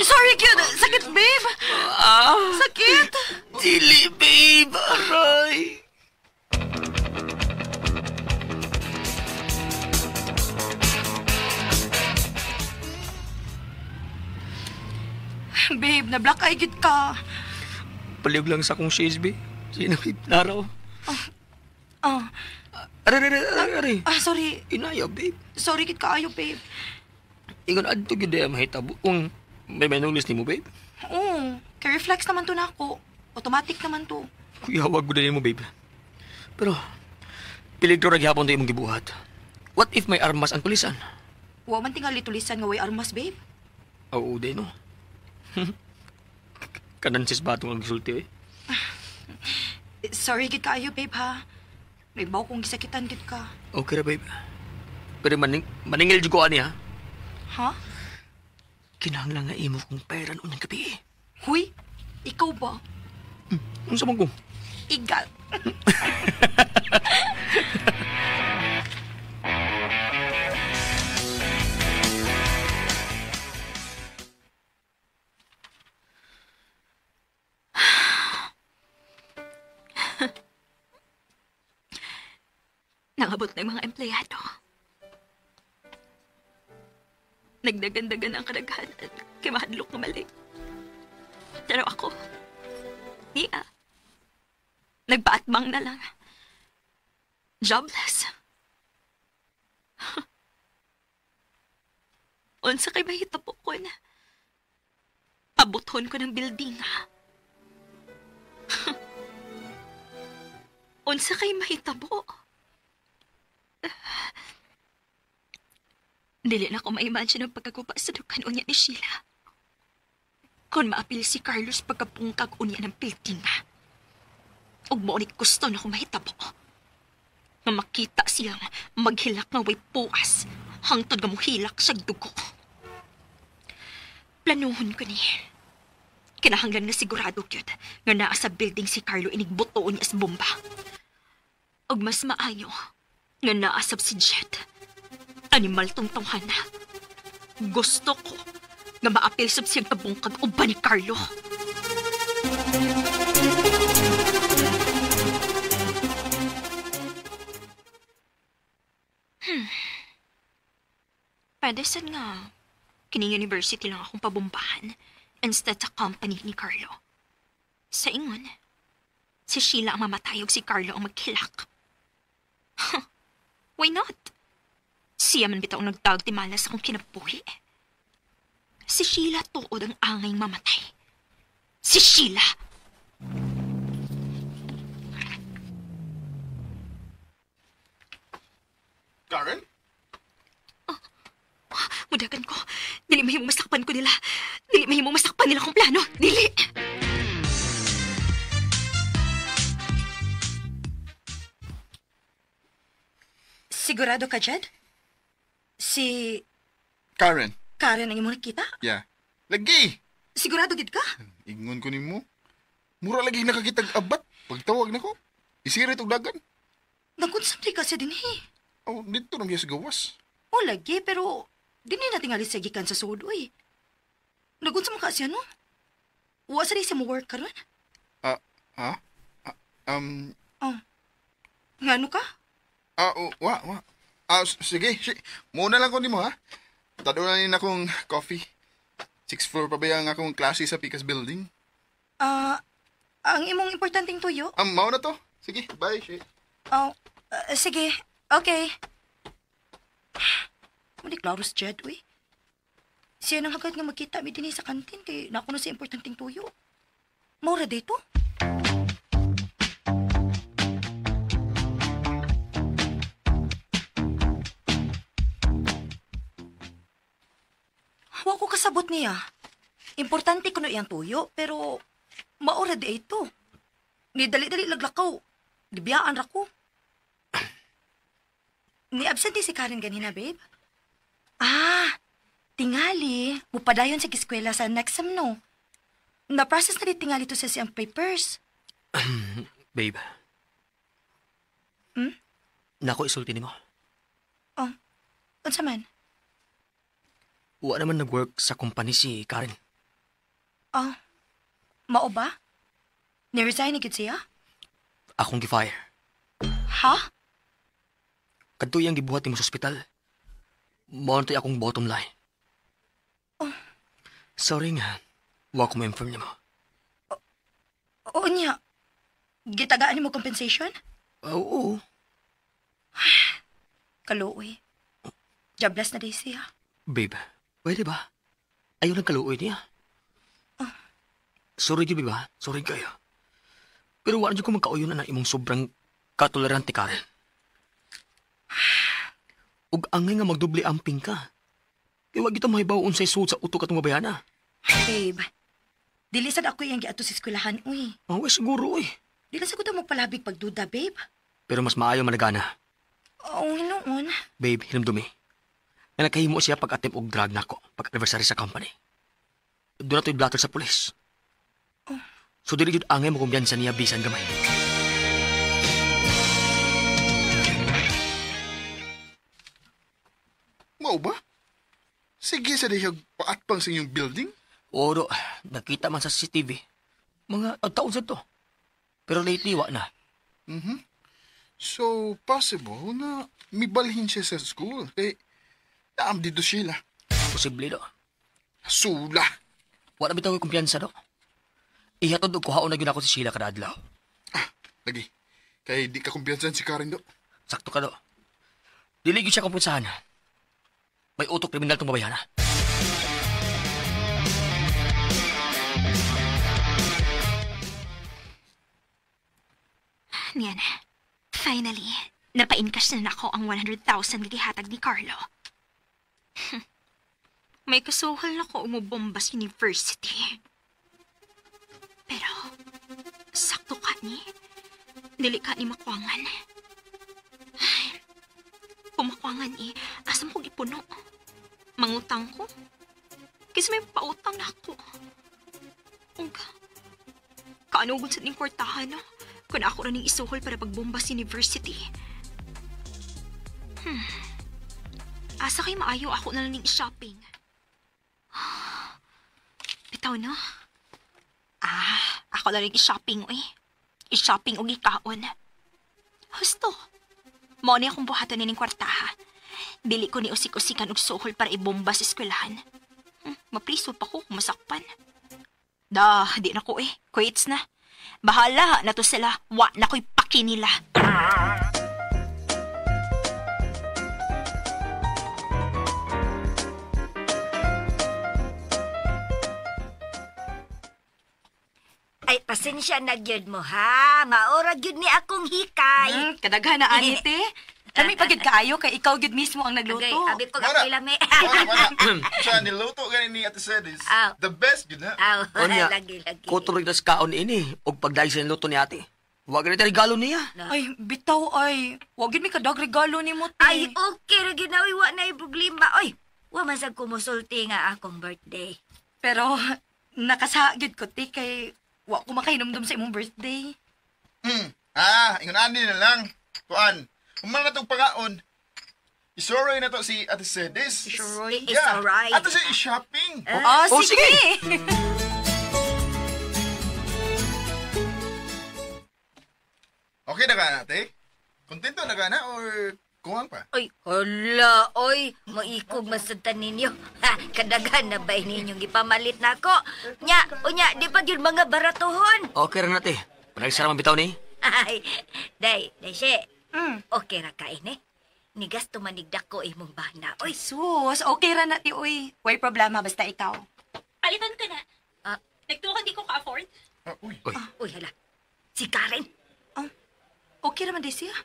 Speaker 5: Sorry, cute! Sakit, babe! Sakit!
Speaker 4: Dili, babe. Aray.
Speaker 5: Babe, na-black eye gid ka.
Speaker 4: Paliog lang sa akong shades, babe. Sinahip na raw.
Speaker 5: Ah,
Speaker 4: Ari.
Speaker 5: sorry.
Speaker 4: Inaya, babe.
Speaker 5: Sorry kit kaayo, babe.
Speaker 4: Ingon adto gyud ay mahitabo kung may manulis nimo, babe.
Speaker 5: Oo, reflex naman to na ako. Automatic naman to.
Speaker 4: Kuya, wag mo din mo, babe. Pero, piligro ra gyapon to imong gibuhat. What if may armas ang pulisan?
Speaker 5: Wa man tingali tulisan nga way armas, babe.
Speaker 4: Oo, day no. Kanan sis batong ang gisulti, eh.
Speaker 5: Sorry kit kaayo, babe, ha. May baw kong gisakitan kit ka.
Speaker 4: Okay ra, babe. Pero maningil jud ko ani, ha?
Speaker 5: Ha?
Speaker 4: Kinahanglan nga imo kong pairan unyang gabi, eh.
Speaker 5: Huy, ikaw ba?
Speaker 4: Unsa man ko?
Speaker 5: Igal.
Speaker 3: Nangabot ng mga empleyado. Nagdagandagan ang kadaghanan kay mahadlok na mali. Pero ako, niya, nagpaatbang na lang. Jobless. Unsa kay mahitabo ko na abuton ko ng building. Unsa kay mahitabo? Dili na ko ma-imagine ang pagkagupa sa dukan unya ni Sheila. Kung maapil si Carlos pagkapungkag unya ng building. Ug mo ni gusto na ko mahitabo. Nga makita siyang maghilak nga way puas hangtod nga mohilak sa dugo. Planuhon ko ni. Kinahanglan nga sigurado gyud nga naa sa building si Carlo inigbuto niya sa bomba. Og mas maayo nga naasab si Jet. Animal tong tawhana. Gusto ko nga maapil sab siyang tabungkag uban ni Carlo. Pwede sad nga kining university lang akong pabombahan instead sa company ni Carlo. Sa ingon, si Sheila ang mamatay ug si Carlo ang maghilak. Why not? Siya man bitaw nagtagtimala sa akong kinabuhi. Si Sheila tuod ang angay mamatay. Si Sheila!
Speaker 7: Karen?
Speaker 3: Mudagan ko. Dili mahimong masakpan ko nila. Dili mahimong masakpan nila kong plano. Dili!
Speaker 5: Sigurado ka, Jed? Si
Speaker 7: Karen?
Speaker 5: Karen ang imong nakita?
Speaker 7: Yeah. Lagi!
Speaker 5: Sigurado gid ka?
Speaker 7: Ingon ko ni mo. Mura lagi nakakitag abat. Pagtawag na ko. Isirit og dagan.
Speaker 5: Nagkonsantre ka sa dinhi.
Speaker 7: Oh, dito na miya sa gawas.
Speaker 5: O lagi, pero dinhi na tingali sa gikan sa sud, uy. Nagunsa mo ka siya, no? Wa sa di siya mo work karon?
Speaker 7: Ha?
Speaker 5: Oh. Ngano ka?
Speaker 7: Wa. Sige. Muna lang ko ni mo, ha? Tado na rin akong coffee. 6th floor pa ba yung akong klase sa Picas Building?
Speaker 5: Ang imong importanteng tuyo?
Speaker 7: Mao na to. Sige, bye, Shay.
Speaker 5: Oh, sige. Okay. Muli klaros, Jed, uy. Siya nang hagad nga magkita mi dinhi sa kantin kay nakuno sa importanteng tuyo. Maura dito? Wa ko kasabot niya. Importante kuno iyang tuyo, pero maura di ito. Ni dali-dali laglakaw. Gibiyaan ra ko. Ni absente si Karen ganina, babe? Tingali. Mupadayon sa eskwela sa next sem, no? Na-process na di tingali to sa siyang papers.
Speaker 4: Babe. Nako isulti nimo.
Speaker 5: Oh, unsa man?
Speaker 4: Wa naman nag-work sa company si Karen.
Speaker 5: Mao ba? Ni-resign ni gid siya?
Speaker 4: Akong gi-fire.
Speaker 5: Ha?
Speaker 4: Kadto yang gibuhat nimo sa ospital. Mao na akong bottom line. Sorry nga. Wa ko ma-inform nimo.
Speaker 5: Oo niya. Gitagaan mo compensation?
Speaker 4: Oo.
Speaker 5: Kaluoy. Jablas na day siya.
Speaker 4: Babe, pwede ba? Ayaw ng kaluoy niya. Sorry, Juby ba? Sorry kayo. Pero wala ko magkauyo na imong sobrang katolerante ka rin. Ug angay nga magdoble amping ka. Kaya wag kita mahibaw unsay suot sa utok at mabayana.
Speaker 5: Babe, dili sad ako yung giato sa eskwelahan, uy.
Speaker 4: Oh, siguro eh.
Speaker 5: Dili sa ko daw magpalabig pagduda, babe.
Speaker 4: Pero mas maayo managana.
Speaker 5: Oo, hinoon.
Speaker 4: Babe, hinumdumi. Nga nakahimo siya pag-attempt og drug nako pag-anniversary sa company. Doon na to'y blatter sa pulis. So dili jud angay mo kumbiyansa niya bisan gamay.
Speaker 7: Mao ba? Sige sa dihag paatpang sa inyong building.
Speaker 4: Oro, nakita man sa CCTV. Mga taon sa to. Pero lately, wa na.
Speaker 7: So, possible na mibalhin siya sa school. Kaya, naam dito sila.
Speaker 4: Posible do.
Speaker 7: Sula.
Speaker 4: Wala bitaw ko'y kumpiyansa do. Ihatod og kuhaon na gyud ako si Sheila kada adlaw.
Speaker 7: Lagi. Kaya di ka kumpiyansan si Karen do.
Speaker 4: Sakto ka do. Dili gyud siya kumpiyansahan. May utok kriminal tong babayana.
Speaker 3: Niyan, finally, napa-encash na nako ang 100,000 nga gihatag ni Carlo. May kasuhal na ko umubomba sa university. Pero, sakto ka ni. Dili ka ni makwangan. Ay, kung makwangan asam kong ipuno. Mangutang ko. Kasi may pautang na ako. Ug, kaanugod sa ning kwartahan, no? Kung ako na ning isuhol para pagbomba sa university. Asa kay maayo ako na lang ning shopping. Bitaw, no? Ako na rin i-shopping, uy. I-shopping o gikaon. Husto. Mao ni akong buhatan ning kwartaha. Dili ko ni usik-usikan og suhol para ibomba sa eskwelahan. Mapriso pa ko kung masakpan. Di na ko Quits na. Bahala na to sila. Wa na ko'y paki nila.
Speaker 6: Ay, pasensya na gyud mo, ha? Maura gyud ni akong hikay.
Speaker 5: Kadaghan na anite. Kami pagid kaayo kay ikaw gyud mismo ang nagluto.
Speaker 6: Okay, abi ko
Speaker 7: Wala.
Speaker 6: ako lami.
Speaker 7: Wala. Siya, niluto ganin ni Ate Sedis.
Speaker 6: Aw.
Speaker 7: The best, yun na.
Speaker 6: Aw,
Speaker 4: Onya,
Speaker 6: lagi.
Speaker 4: kutuloy na sa kaon ini. Og pagdahil sa luto ni ate. Huwag rin regalo niya.
Speaker 5: Ay, bitaw ay. Huwag yun may kadag regalo ni mo, te.
Speaker 6: Ay, okay ra gyud na, wa na problema. Oy, wa man sad kumusulti nga akong birthday.
Speaker 5: Pero, nakasagid ko, te, kay wa ko makahinumdum sa imong birthday.
Speaker 7: Ingon ani na lang. Kuan, human na itong pangaon. Isuroy na to si Ate Sedis.
Speaker 5: Isuroy?
Speaker 6: It's alright.
Speaker 7: Ato siya i-shopping.
Speaker 5: Sige!
Speaker 7: Okay na ka na, te? Kontento na ka na or kuwang pa?
Speaker 6: Oy, hala, oy, maikog masuntan ninyo. Ha, kadaghan na ba ninyong ipamalit na ako? Unya, di pa yun mga baratuhon.
Speaker 4: Okay rin nate. Panagsara man bitaw ni.
Speaker 6: Ay, day, siya. Okay ra ka ini. Nigas tumanigdak ko imong bana. Oy,
Speaker 5: Sus, okay ra na, ti, uy. Way problema, basta ikaw.
Speaker 3: Palitan ka na.
Speaker 6: Ah.
Speaker 3: Nagtukan di ko ka-afford.
Speaker 7: Uy.
Speaker 6: uy, hala. Si Karen.
Speaker 5: Okay raman, di siya.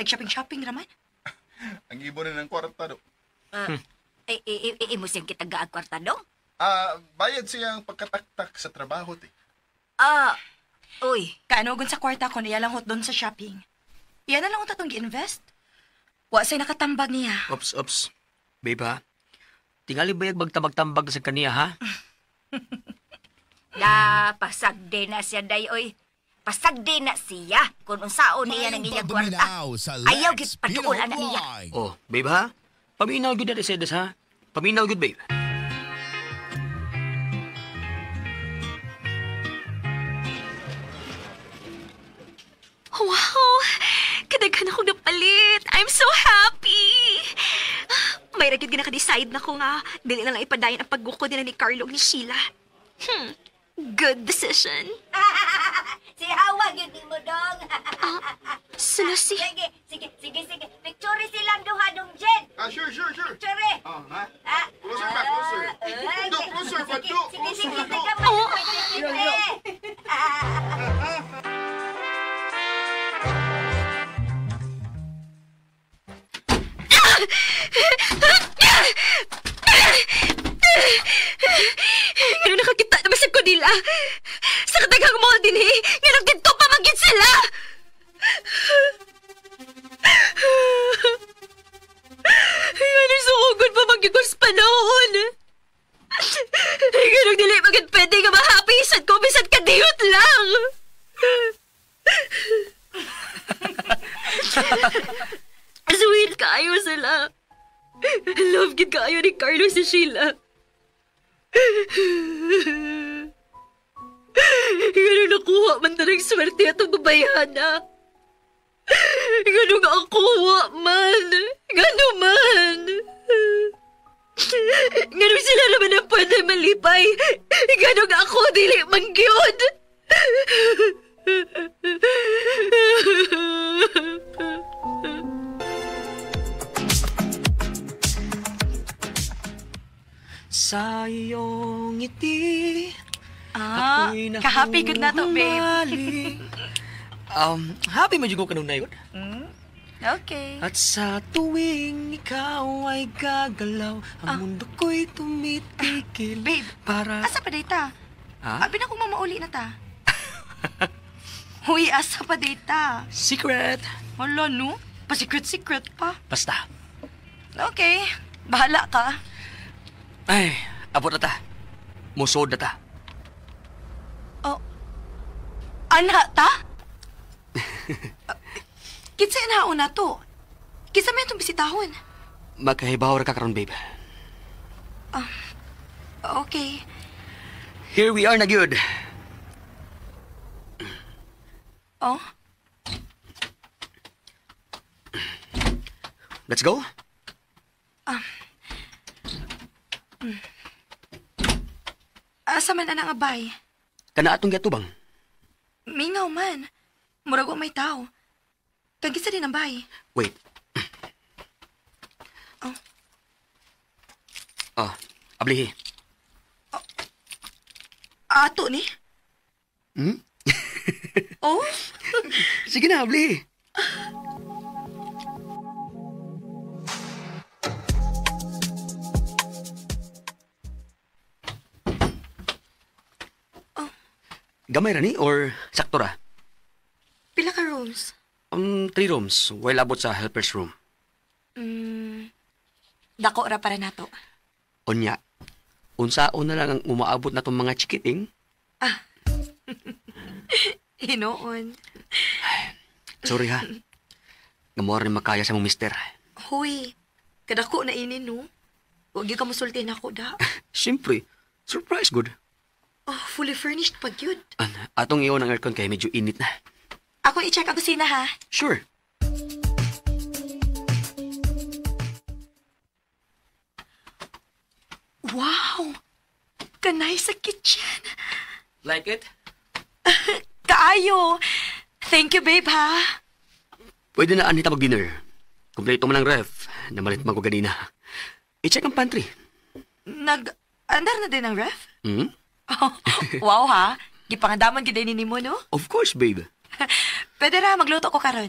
Speaker 5: Nag-shopping-shopping raman.
Speaker 7: Ang ibo na ng kwarta do.
Speaker 6: Imo siyang kitagaag kwartadong?
Speaker 7: Bayad siyang pagkataktak sa trabaho, te.
Speaker 6: Uy.
Speaker 5: Kaanogon sa kwarta ko niya lang hot doon sa shopping. Iyan na lang hot atong gi-invest. Wa sa'y nakatambag niya.
Speaker 4: Ops. Babe ha? Tingali bayag magtambag-tambag sa kaniya ha?
Speaker 6: Pasagde na siya, day, oy. Pasagde na siya kung unsaon niya ng iyang kwarta.
Speaker 2: Paminaw sa
Speaker 6: Ayaw
Speaker 2: Lex
Speaker 6: gid pagtuulan na niya.
Speaker 2: Pinoy.
Speaker 4: Oh, babe ha? Paminaw gyud na Sedes ha? Paminaw gyud babe.
Speaker 3: Wow! Kadaghan akong napalit. I'm so happy! May ragid ginaka-decide na ko nga. Dili na lang ipadayon ang pagguko nila ni Carlo ug ni Sheila. Good decision.
Speaker 6: Si Hawa, yun mo dong.
Speaker 3: Sila si...
Speaker 6: Sige. Picture silang duha dong
Speaker 3: Nga nakakita na basag ko nila. Sa katagang mall din nga nagdito pa magit sila. Nga sugod pa magigos panahon. Nga dili magit pwede nga mahapisan ko bisan kadiyot lang. Sweet kaayo sila. Love gid kaayo ni Carlos si Sheila. Ganun nakuha man talagang swerte atong babayana. Ganun nga ako man. Ganun man. Ganun sila naman ang pwede malipay. Ganun nga ako dili mangyod.
Speaker 4: Sa iyong ngiti, ako'y
Speaker 5: ka-happy good na to, babe.
Speaker 4: nahumaling. Happy mo ko kanong na yun.
Speaker 5: Okay.
Speaker 4: At sa tuwing ikaw ay gagalaw, ang mundo ko'y tumitigil.
Speaker 5: Babe,
Speaker 4: para...
Speaker 5: asa pa data?
Speaker 4: Ha?
Speaker 5: Abi na kung mamauli na ta. Huy, asa pa data?
Speaker 4: Secret.
Speaker 5: Wala, no? Pa-secret-secret pa.
Speaker 4: Basta.
Speaker 5: Okay, bahala ka.
Speaker 4: Ay, abot na ta. Musod na ta.
Speaker 5: Oh, ana ta? Kinsa inaon na to? Kinsa may itong bisitahon?
Speaker 4: Magkahibaw ra ka karon, babe.
Speaker 5: Okay.
Speaker 4: Here we are na gyud.
Speaker 5: Oh?
Speaker 4: Let's go.
Speaker 5: Asa man anang abay?
Speaker 4: Kana atong giatubang.
Speaker 5: Mingaw man. Murag wa may tao. Kagisa din ang bay.
Speaker 4: Wait.
Speaker 5: Oh.
Speaker 4: Oh, ablihi.
Speaker 5: Ato ni?
Speaker 4: Hmm?
Speaker 5: Oh?
Speaker 4: Sige na, ablihi. Gamay ra ni or sakto ra?
Speaker 5: Pila ka rooms?
Speaker 4: 3 rooms, while abot sa helper's room.
Speaker 5: Dako ra para nato.
Speaker 4: Unya, unsaon na lang ang umaabot na tong mga chikiting?
Speaker 5: Hinoon.
Speaker 4: Sorry ha. Gamor ni makaya sa mong mister.
Speaker 5: Huy, kadako na ini no? Huwag yung kamusulti na ako da.
Speaker 4: Siyempre, surprise good.
Speaker 5: Oh, fully furnished pag yun.
Speaker 4: Atong iyon ang aircon kay medyo init na.
Speaker 5: Ako i-check ang kusina ha.
Speaker 4: Sure.
Speaker 5: Wow! Kanay sa kitchen.
Speaker 4: Like it?
Speaker 5: Kaayo! Thank you, babe, ha?
Speaker 4: Pwede na anita mag-dinner. Kompleto man ang ref. Namalit man ko ganina. I-check ang pantry.
Speaker 5: Andar na din ang ref?
Speaker 4: Hmm?
Speaker 5: Oh, wow, ha? Gipangandaman gid ni mo, no?
Speaker 4: Of course, babe.
Speaker 5: Pwede ra, magluto ko karon.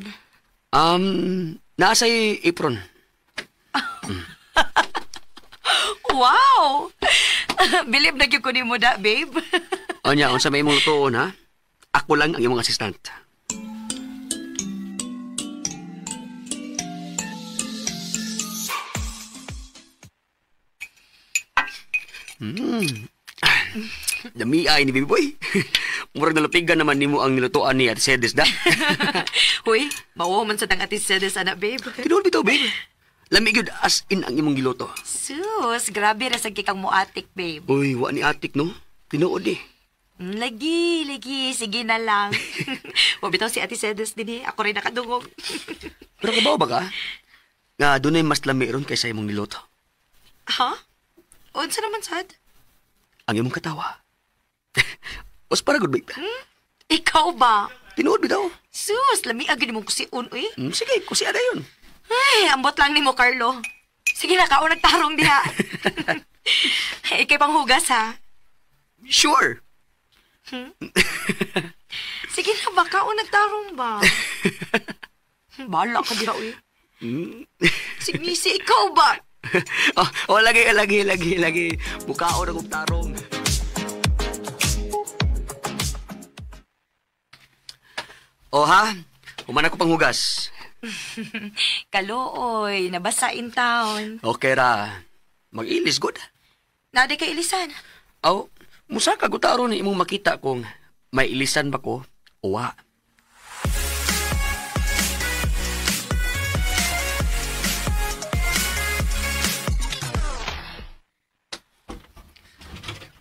Speaker 4: Naasay apron.
Speaker 5: Wow! Believe na gyud ko nimo da, babe.
Speaker 4: Anya, unsa may imong lutoon, ha? Ako lang ang imong assistant. Dami ay ni baby boy. Murag nalapigan naman nimo ang nilutoan ni Ate Cedes da.
Speaker 5: Huy, mauwa man sa tang Ate Cedes, anak, babe.
Speaker 4: Tinuod bitaw, babe. Lami gyud as in ang imong giluto.
Speaker 5: Sus, grabe ra sa kikang muatik, babe.
Speaker 4: Uy, wa ni atik no. Tinuod eh.
Speaker 5: Lagi. Sige na lang. Wa bitaw si Ate Cedes din eh. Ako rin nakadungog.
Speaker 4: Pero kabaw ba ka? Nga dunay mas lami ron kaysa imong niluto.
Speaker 5: Ha? Unsa naman sad?
Speaker 4: Ang imong katawa. Os para good, babe.
Speaker 5: Ikaw ba?
Speaker 4: Tinuod bitaw.
Speaker 5: Sus, lami agad mo kusiun, uy.
Speaker 4: Sige, kusi ada yun.
Speaker 5: Ay, ambot lang ni mo, Carlo. Sige na, kao nagtarong diha. Ikay pang hugas, ha?
Speaker 4: Sure.
Speaker 5: Sige na ba, kao nagtarong ba? Bahala ka diha, uy. Signisi, ikaw ba?
Speaker 4: Lagi. Bukaon akong tarong. Ha? Human ako panghugas.
Speaker 5: Kalooy, nabasa in town.
Speaker 4: Okay ra. Mag-ilis good.
Speaker 5: Nadi ka ilisan.
Speaker 4: Musa ka gutaro ni imong makita kung may ilisan ba ko o wa.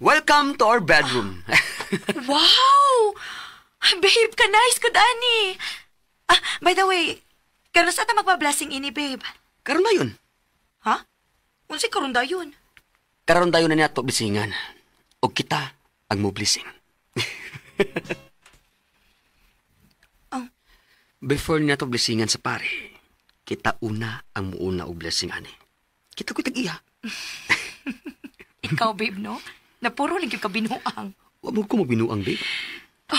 Speaker 4: Welcome to our bedroom.
Speaker 5: Wow! Babe, ka nice ko, Dani. By the way, karon sa ta magpa-blessing ini, babe?
Speaker 4: Karon na yun.
Speaker 5: Ha? Unsi karon da yun?
Speaker 4: Karon tayo na niya to blisingan. O kita ang mo blessing. Before niya to blessingan sa pare, kita una ang muuna og blessing ani. Kita ko'y tag-iya.
Speaker 5: Ikaw, babe, no? Napuro lang yung kabinuang.
Speaker 4: Huwag mo ko magbinuang, babe.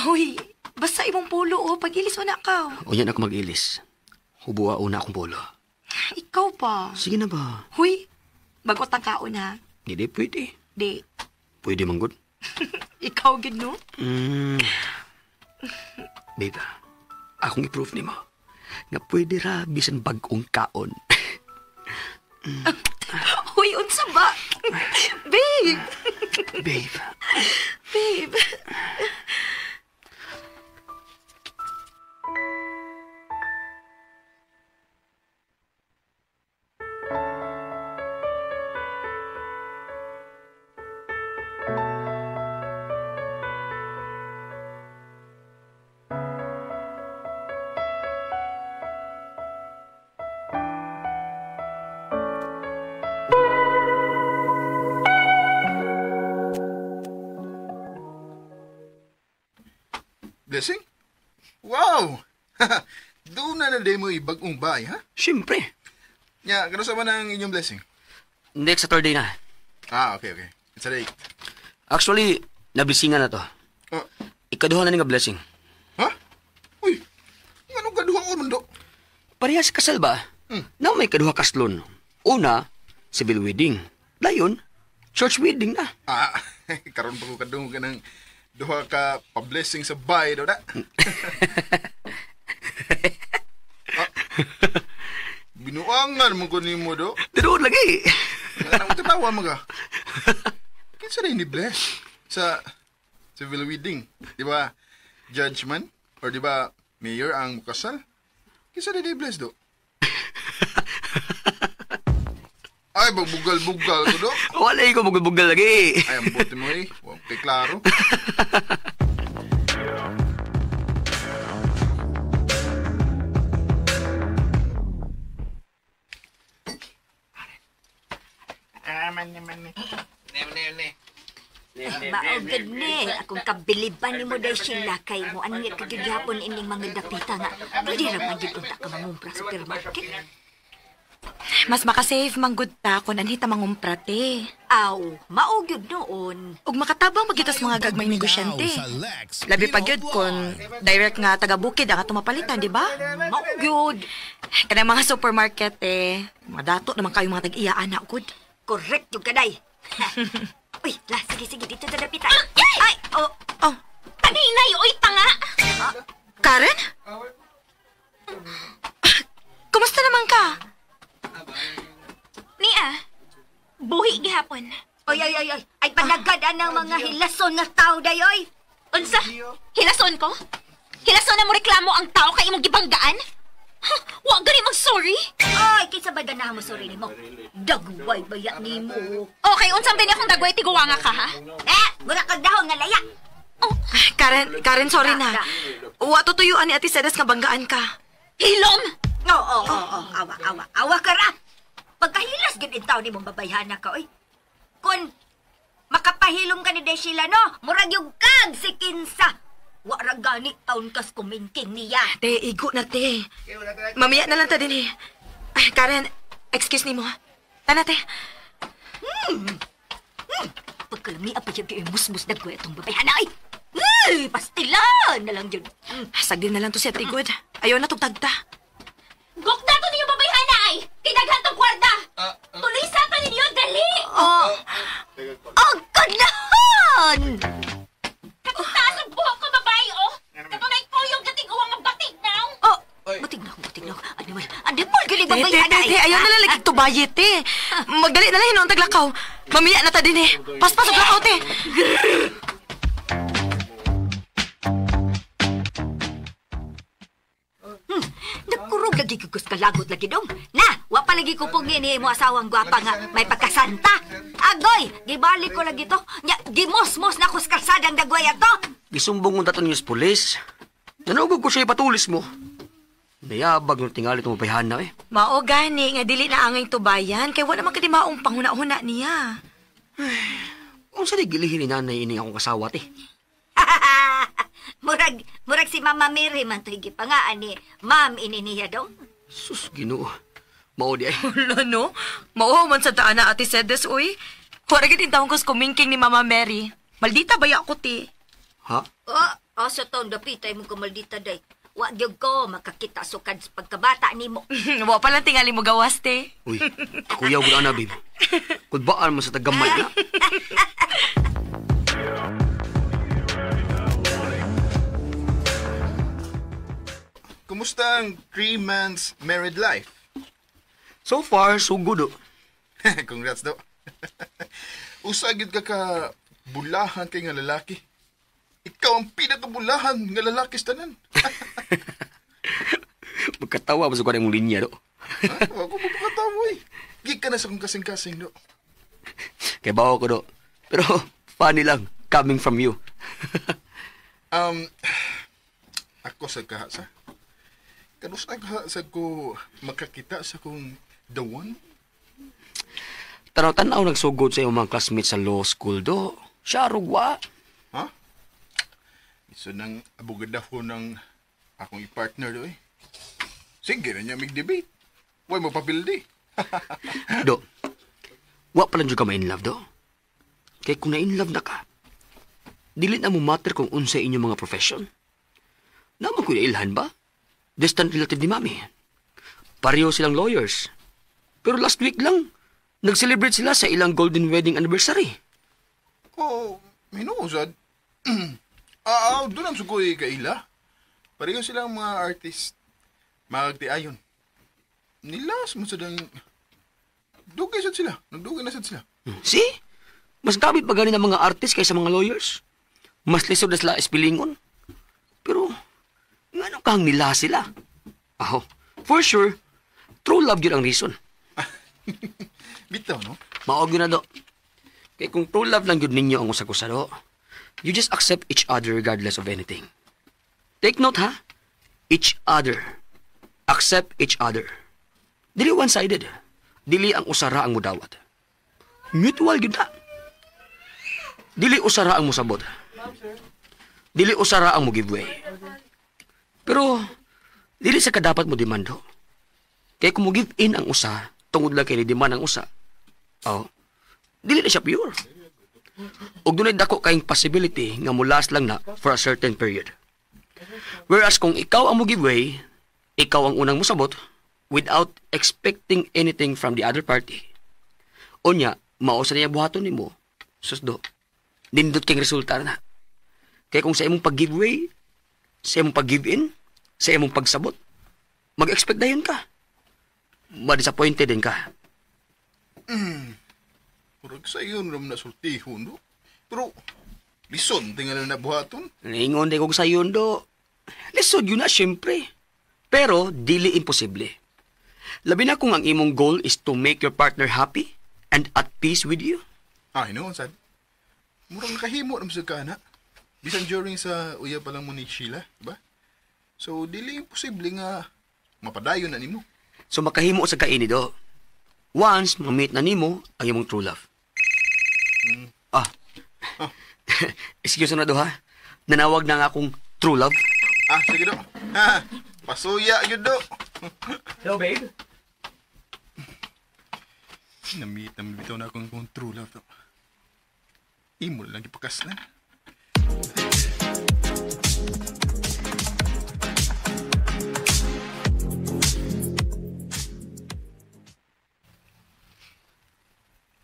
Speaker 5: Uy, basta imong pulo, pag-ilis mo na ka.
Speaker 4: O yan ako mag-ilis. Hubuwa una akong polo.
Speaker 5: Ikaw pa.
Speaker 4: Sige na ba?
Speaker 5: Huy, bagot ang kaon, ha?
Speaker 4: Hindi pwede.
Speaker 5: Di.
Speaker 4: Pwede man good.
Speaker 5: Ikaw, gid, no?
Speaker 4: Babe, akong i-proof ni mo na pwede ra bisan bag-ong kaon.
Speaker 5: Huy, unsa ba? Babe!
Speaker 4: Babe.
Speaker 5: Babe.
Speaker 7: Blessing? Wow! Doon na day mo ibag-ong bahay, ha?
Speaker 4: Siyempre.
Speaker 7: Nya, kano sa man ang inyong blessing?
Speaker 4: Next Saturday na.
Speaker 7: Okay. It's a date.
Speaker 4: Actually, nablisingan na to. Ikaduha na nga blessing.
Speaker 7: Ha? Uy, anong kaduha ko mundo?
Speaker 4: Parehas kasal ba? Na may kaduha kaslon. Una, civil wedding. Dayon, church wedding na.
Speaker 7: Karon pa ko kaduha ka ng duha ka pa-blessing sa bahay daw na. Binuangan mo ko ni mo do.
Speaker 4: Tinuod lagi.
Speaker 7: Anong tatawa mo ka? Kinsa na ini-bless sa civil wedding? Di ba judge man? Or di ba mayor ang mukasal? Kinsa na ini-bless do? Ay, bugal-bugal ko do.
Speaker 4: Wala ko bugal-bugal lagi.
Speaker 7: Ay, ang bote mo eh. Huwag kay klaro.
Speaker 6: Maugad ni. Akong kabiliban ni mo dahi sila kay mo. Ano nga kagyapon ining mga dapita nga. Pwede ra magiging unta ka mangumpra sa supermarket.
Speaker 5: Mas makasave manggod ta kung anhita mangumprat,
Speaker 6: Aw, maugyod noon.
Speaker 5: Ug makatabang magitas mga gagmay negosyante.
Speaker 2: Sa Lex
Speaker 5: Labi pa gyud
Speaker 2: Pinoy
Speaker 5: kon
Speaker 2: Vlog.
Speaker 5: direct nga taga-bukid ang atong mapalitan, di ba?
Speaker 6: Maugyod.
Speaker 5: Kanang mga supermarket, mga dato naman kayo mga tag-iyaan na, good.
Speaker 6: Correct yung kaday. Uy, sige, dito sa dapita.
Speaker 5: Ay! Oh!
Speaker 6: Taninay, uy, tanga!
Speaker 5: Karen? Kumusta naman ka?
Speaker 6: Nia, buhi gihapon. Oy. Ay panagada ng mga hilason nga tao dayoy. Unsa? Hilason ko? Hilason na mo reklamo ang tao kay imong gibanggaan? Wa gani mag-sorry? Ay, kinsa ba ganahan mo sorry nimo? Dagway baya nimo. Okay, unsang bini akong dagway tiguwanga ka ha? Gura kag dahon nga laya. Oh,
Speaker 5: Karen, sorry na. Wa tutuyuan ni Ate Sedes nga banggaan ka.
Speaker 6: hilom. Oo, awa ka ra. Pagkahilas gid in taon nimong babayhana ka, oy. Kun makapahilom ka ni Deshila, no? Murag yung kag si Kinsa. Wa ra gani taon kas kumingking niya.
Speaker 5: Te, igo na, te. Mamaya na lang ta din, Ay, Karen, excuse ni mo, ha? Tana, te.
Speaker 6: Pagkalami apa yung musmus na kuya itong babayhana, ay. Pastilan na lang yun.
Speaker 5: Sagdi na lang to si Ate Good. Ayaw na tugtagta.
Speaker 6: Gok na to niyo babayhana, ay. Kinaghatong
Speaker 5: Mall gyud
Speaker 3: Te,
Speaker 5: babaya na.
Speaker 3: ayaw na lang lagi tubayit, te. Magdali na lang hinuon taglakaw. Mamiya na ta din, eh. Paspas og lakaw, te.
Speaker 5: Nagkurog lagi kagos kalagot lagi dong. Na, wa pa lagi kupong ni mo asawang gwapa nga may pagkasanta. Agoy, gibalik ko lagi to. Nya, gimos-mos na kus kalsadang dagway ato.
Speaker 4: Gisumbong mo daton yung pulis. Nanugog ko siya ipatulis mo. Nayabag ng tingali itong mapayhana eh.
Speaker 3: Mao gani nga dili na angay tubayan kay wala man kadi maong panghuna-huna niya.
Speaker 4: Kung sa digilihin ni nanay ini akong kasawa te.
Speaker 5: murag si Mama Mary man to higi pa nga ani Ma'am ini niya dong.
Speaker 4: Sus, Ginoo. Mao di ay.
Speaker 3: Wala no? Mao man sa daan na Ate Sedes, uy. Wala gid intawon ko sa kumingking ni Mama Mary. Maldita baya ako, ti.
Speaker 4: Ha?
Speaker 5: Sa taon dapitay mo kamaldita day. Wa gyud ko makakita sukad sa pagkabata nimo.
Speaker 3: Wa pa lang tingali mo gawas, te.
Speaker 4: Uy, kuyaw ko na, babe. Kudbaan mo sa tagamay na.
Speaker 7: Kumusta ang 3 months married life?
Speaker 4: So far, so good. Oh.
Speaker 7: Congrats do. Usagid ka bulahan kay nga lalaki. Ikaw ang pinakabulahan nga lalaki sa tanan.
Speaker 4: Magkatawa ba sa kanya mong linya, do?
Speaker 7: Ako magkatawa eh. Gig ka na sa kong kasing-kasing do.
Speaker 4: Kaya bawa ko, do. Pero, funny lang, coming from you.
Speaker 7: Ako sa kahasa. Kanusta kahasa ko makakita sa kong the one?
Speaker 4: Tanaw-tanaw nagsugod sa iyong mga classmates sa law school, do. Siya, rugwa.
Speaker 7: Ha? Isa nang abogada ko ng akong i-partner do eh. Sige na niya mag-debate. Huwag mo papildi.
Speaker 4: Do, wa pa lang dyan ka ma-inlove, do. Kaya kung na-inlove na ka, dili na mo matter kung unsa inyong mga profession. Naman ko ilhan ba? Distant relative ni Mami. Pareho silang lawyers. Pero last week lang, nag-celebrate sila sa ilang golden wedding anniversary.
Speaker 7: Oh, minusad. Doon ang sukoy kaila. Pareho silang mga artist. Magtiayon. Nilas mo sadang... Dugay sad sila. Nagdugay na sad sila.
Speaker 4: See? Mas gamit pa ganin ang mga artist kaysa mga lawyers. Mas lisod na sila espilingon. Pero, nga kang nila sila? Oh, for sure, true love yun ang reason.
Speaker 7: Bitaw, no?
Speaker 4: Maog yun na, do. Kaya kung true love lang yun ninyo ang usagusa, do, you just accept each other regardless of anything. Take note, ha? Each other. Accept each other. Dili one-sided. Dili ang usara ang mudawat. Mutual yun na. Dili usara ang musabot. Dili usara ang mo giveaway. Pero, dili sa kadapat mo demando. Kaya kung mo give in ang usa, tungod lang kay ni demand ang usa, dili na siya pure. Og dunay dako kayong possibility nga mo last lang na for a certain period. Whereas kung ikaw ang mo giveaway, ikaw ang unang musabot without expecting anything from the other party. Onya, mausa niya buhaton nimo. Susdo. Nindot kayong resulta na. Kaya kung sa imong pag-giveaway, sa imong pag-give-in, sa imong pagsabot, mag-expect dayon ka. Ma-disappointed din ka.
Speaker 7: Purag sa iyon ram na sultihon, no? Pero, lison, tingnan na buhaton.
Speaker 4: Naingon din kong sa yun, do. Lisod yun na, syempre. Pero, dili imposible. Labi na kung ang imong goal is to make your partner happy and at peace with you.
Speaker 7: I know, sad. Murang nakahimo naman sa kana. Bisan during sa uya pa lang mo ni Sheila, diba? So, dili imposible nga mapadayon na nimo.
Speaker 4: So, makahimo sa kaini, do. Once, ma-meet na nimo ang imong true love. Excuse na, do, ha? Nanawag na nga akong true love.
Speaker 7: Sige do. Pasuya, yun do.
Speaker 4: Hello, babe.
Speaker 7: Namit na bitaw na akong true love do. Imo lang ipakas na.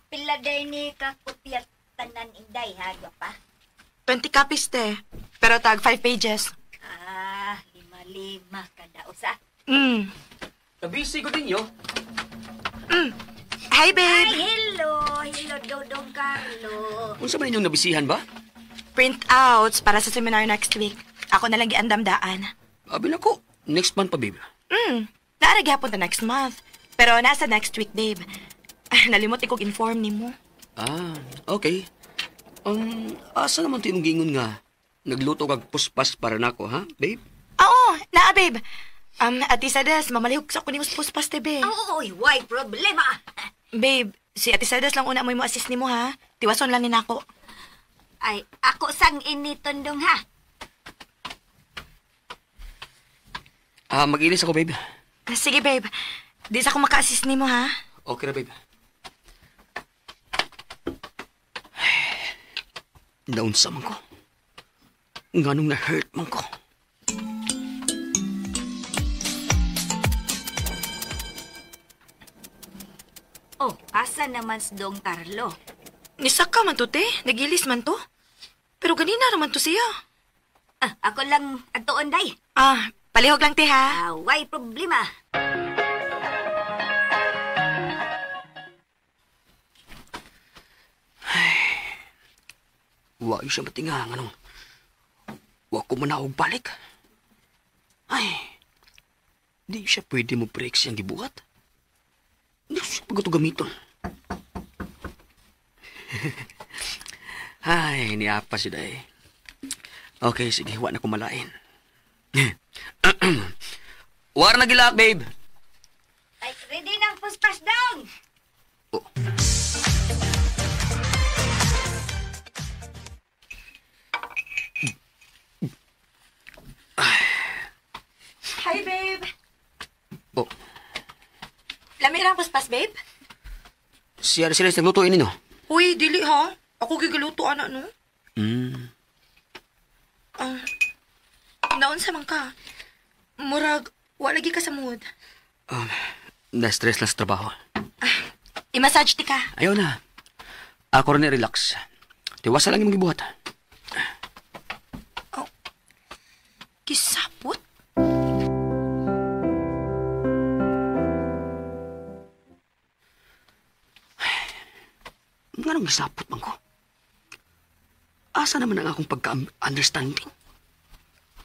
Speaker 5: Pila day ni kakupyat tanan inday ha, pa?
Speaker 3: 20 copies, te. Pero tag 5 pages.
Speaker 5: 5 kada usa.
Speaker 4: Busy ko din yo.
Speaker 5: Hi, babe.
Speaker 6: hello. Hello, Dodong Carlo.
Speaker 4: Unsa man inyong nabisihan ba?
Speaker 5: Printouts para sa seminar next week. Ako na lang giandam-daan.
Speaker 4: Abi na ko. Next month pa, babe.
Speaker 5: Naara gyapon ta next month. Pero nasa next week, babe. Nalimot ikog inform nimo.
Speaker 4: Ah, okay. Asa naman ito yung gingon nga nagluto kag puspas para nako, ha, babe?
Speaker 5: Oo, naa, babe. Ati Sadas, mamalihog sa kuning puspas te, babe.
Speaker 6: Oy, why problema?
Speaker 5: Babe, si Ati Sadas lang una mo assist nimo, ha? Tiwason lang ni nako.
Speaker 6: Ay, ako sang initondong ha.
Speaker 4: Mag-ilis ako, babe.
Speaker 5: Sige, babe. Di sa ako maka-assist nimo, ha?
Speaker 4: Okay na, babe. Naunsa man ko. Nganong na-hurt man ko.
Speaker 6: Oh, asa naman si Dong Carlo?
Speaker 5: Nisaka man to, te. Nagilis man to. Pero ganina naman to siya.
Speaker 6: Ako lang atuon day.
Speaker 5: Palihog lang, te, ha?
Speaker 6: Why problema?
Speaker 4: Wa siya matingang, anong. Wa ko manawag balik. Ay, di siya pwede mo break siyang gibuhat. Hindi siya pagkato gamiton. Ay, niapa siya dahi. Okay, sige, wa na kumalain. War na gilak, babe.
Speaker 6: Ay, ready ng puspas dong.
Speaker 4: Oh.
Speaker 5: Hi, babe.
Speaker 4: Oh,
Speaker 5: Lamirang paspas, babe?
Speaker 4: siya sila naglutuin ninyo.
Speaker 5: Uy, dili, ha? Ako gigaluto, anak, no? Naon sa man ka? Murag, wala lagi ka sa mood.
Speaker 4: Na-stress lang sa trabaho.
Speaker 5: I-massage ti ka.
Speaker 4: Ayaw na. Ako rin relax. Tiwasa lang yung mga gibuhat.
Speaker 5: Kisapot?
Speaker 4: Nga nang gisapot man ko. Asa naman ang akong pagka-understanding?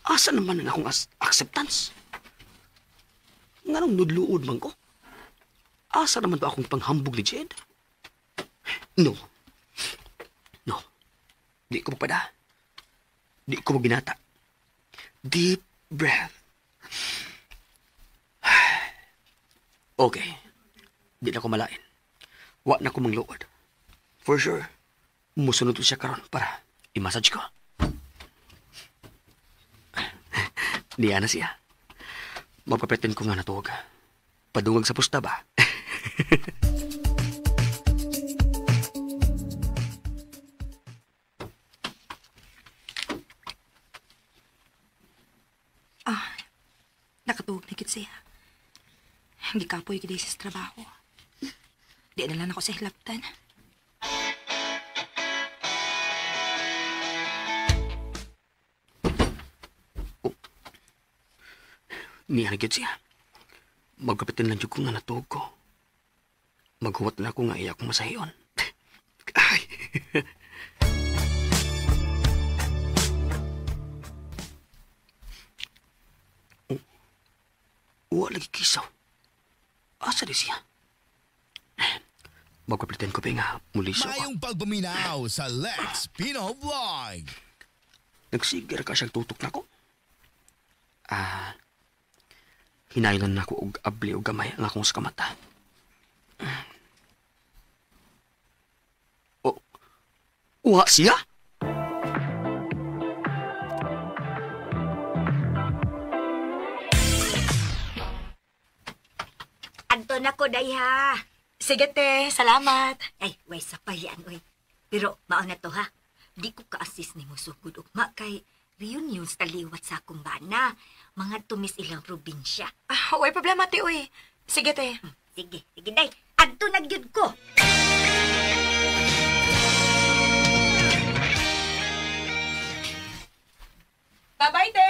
Speaker 4: Asa naman ang akong acceptance? Nga nang nudluod man ko? Asa naman ba akong panghambog ni Jed? No. No. Di ko magpada. Di ko magbinata. Deep breath. Okay. Di na ko malain. Wa na ko mangluod. For sure, musunod ko siya karon para i-massage ko. Diya na siya. Magpapeten ko nga natuwag. Padungag sa pusta ba?
Speaker 5: Nakatuog na gid siya. Hindi kapoy gid sa trabaho. Di na lang ako sa hilaptan.
Speaker 4: Niya na gid siya. Magkapitin lang ko nga natuog ko. Maghuwat na ako nga iya akong masahiyon. Ay. Wala lagi kisaw. Asa di siya? Magkapitin ko pa nga muliso ako.
Speaker 2: Mayong pagbuminaw sa Lex Pino Vlog.
Speaker 4: Nagsigar ka siyang tutok na ko. Hinaylan na ako og abli og gamay ang akong sakamata. Oh, uha siya?
Speaker 6: Adto na ko day ha.
Speaker 5: Sige, te. Salamat.
Speaker 6: Ay, way sa payan, oy. Pero, mao na to ha. Di ko ka-assist ni mo sugod ugma kay reunion sa liwat sa akong bana. Mga tumis ilang probinsya.
Speaker 5: Way problema, te, uy. Sige, te.
Speaker 6: Sige, sige day. Adto na gyud ko.
Speaker 5: Bye-bye, te.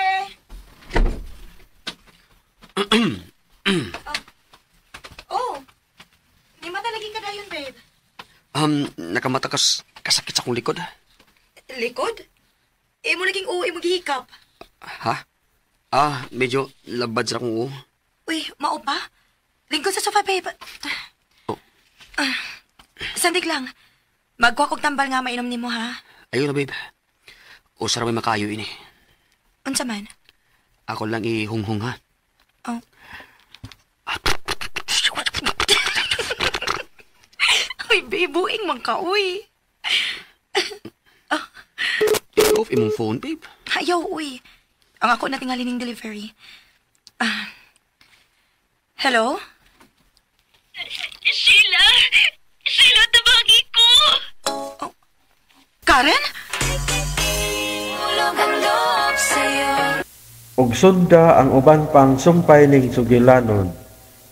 Speaker 5: dayon, babe?
Speaker 4: Nakamatakas kasakit sa akong likod.
Speaker 5: Likod? Eh, mo naging uwi mo gihikap.
Speaker 4: Ha? Medyo labad sa akong
Speaker 5: Uy, mao pa? Lingkod sa sofa, babe.
Speaker 4: Oh.
Speaker 5: Sandig lang. Magkuha kog tambal nga mainom nimo, ha?
Speaker 4: Ayun na, babe. O sarap may makayo ini.
Speaker 5: Unsa man?
Speaker 4: Ako lang ihunghung, ha?
Speaker 5: Oh. Uy, babe, buing man ka, uy.
Speaker 4: Off imong phone, babe.
Speaker 5: Ayaw, uy. Ang ako na tingali ning delivery. Hello?
Speaker 6: Sheila! Sheila, tabagi ko!
Speaker 5: Karen?
Speaker 1: Ug sunda ang uban pang sumpay ning sugilanon.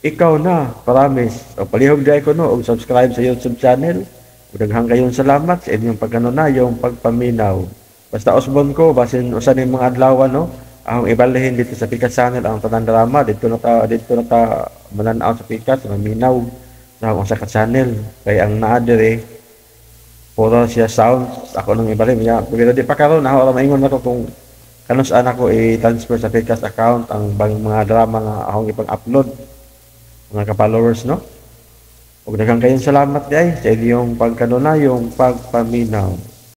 Speaker 1: Ikaw na, promise. O palihog di ko no, og subscribe sa YouTube channel. Ug daghang kayong salamat sa inyong pagkanunayong pagpaminaw. Basta usbon ko, basin usan ning mga adlaw no, ang ibalhin dito sa Pikas channel ang tanan drama dito na ta mananaw sa Pikas, maminaw sa akong sa channel. Kay ang naa dire puro siya sounds, ako nang ibalhin niya. Pero di pa karon ako maingon nako kung kanus anak ko i-transfer sa Pikas account ang mga drama nga akong ipang-upload mga ka-followers, no? Ug daghang kayong salamat di ay sa inyong pagkanunayong pagpaminaw.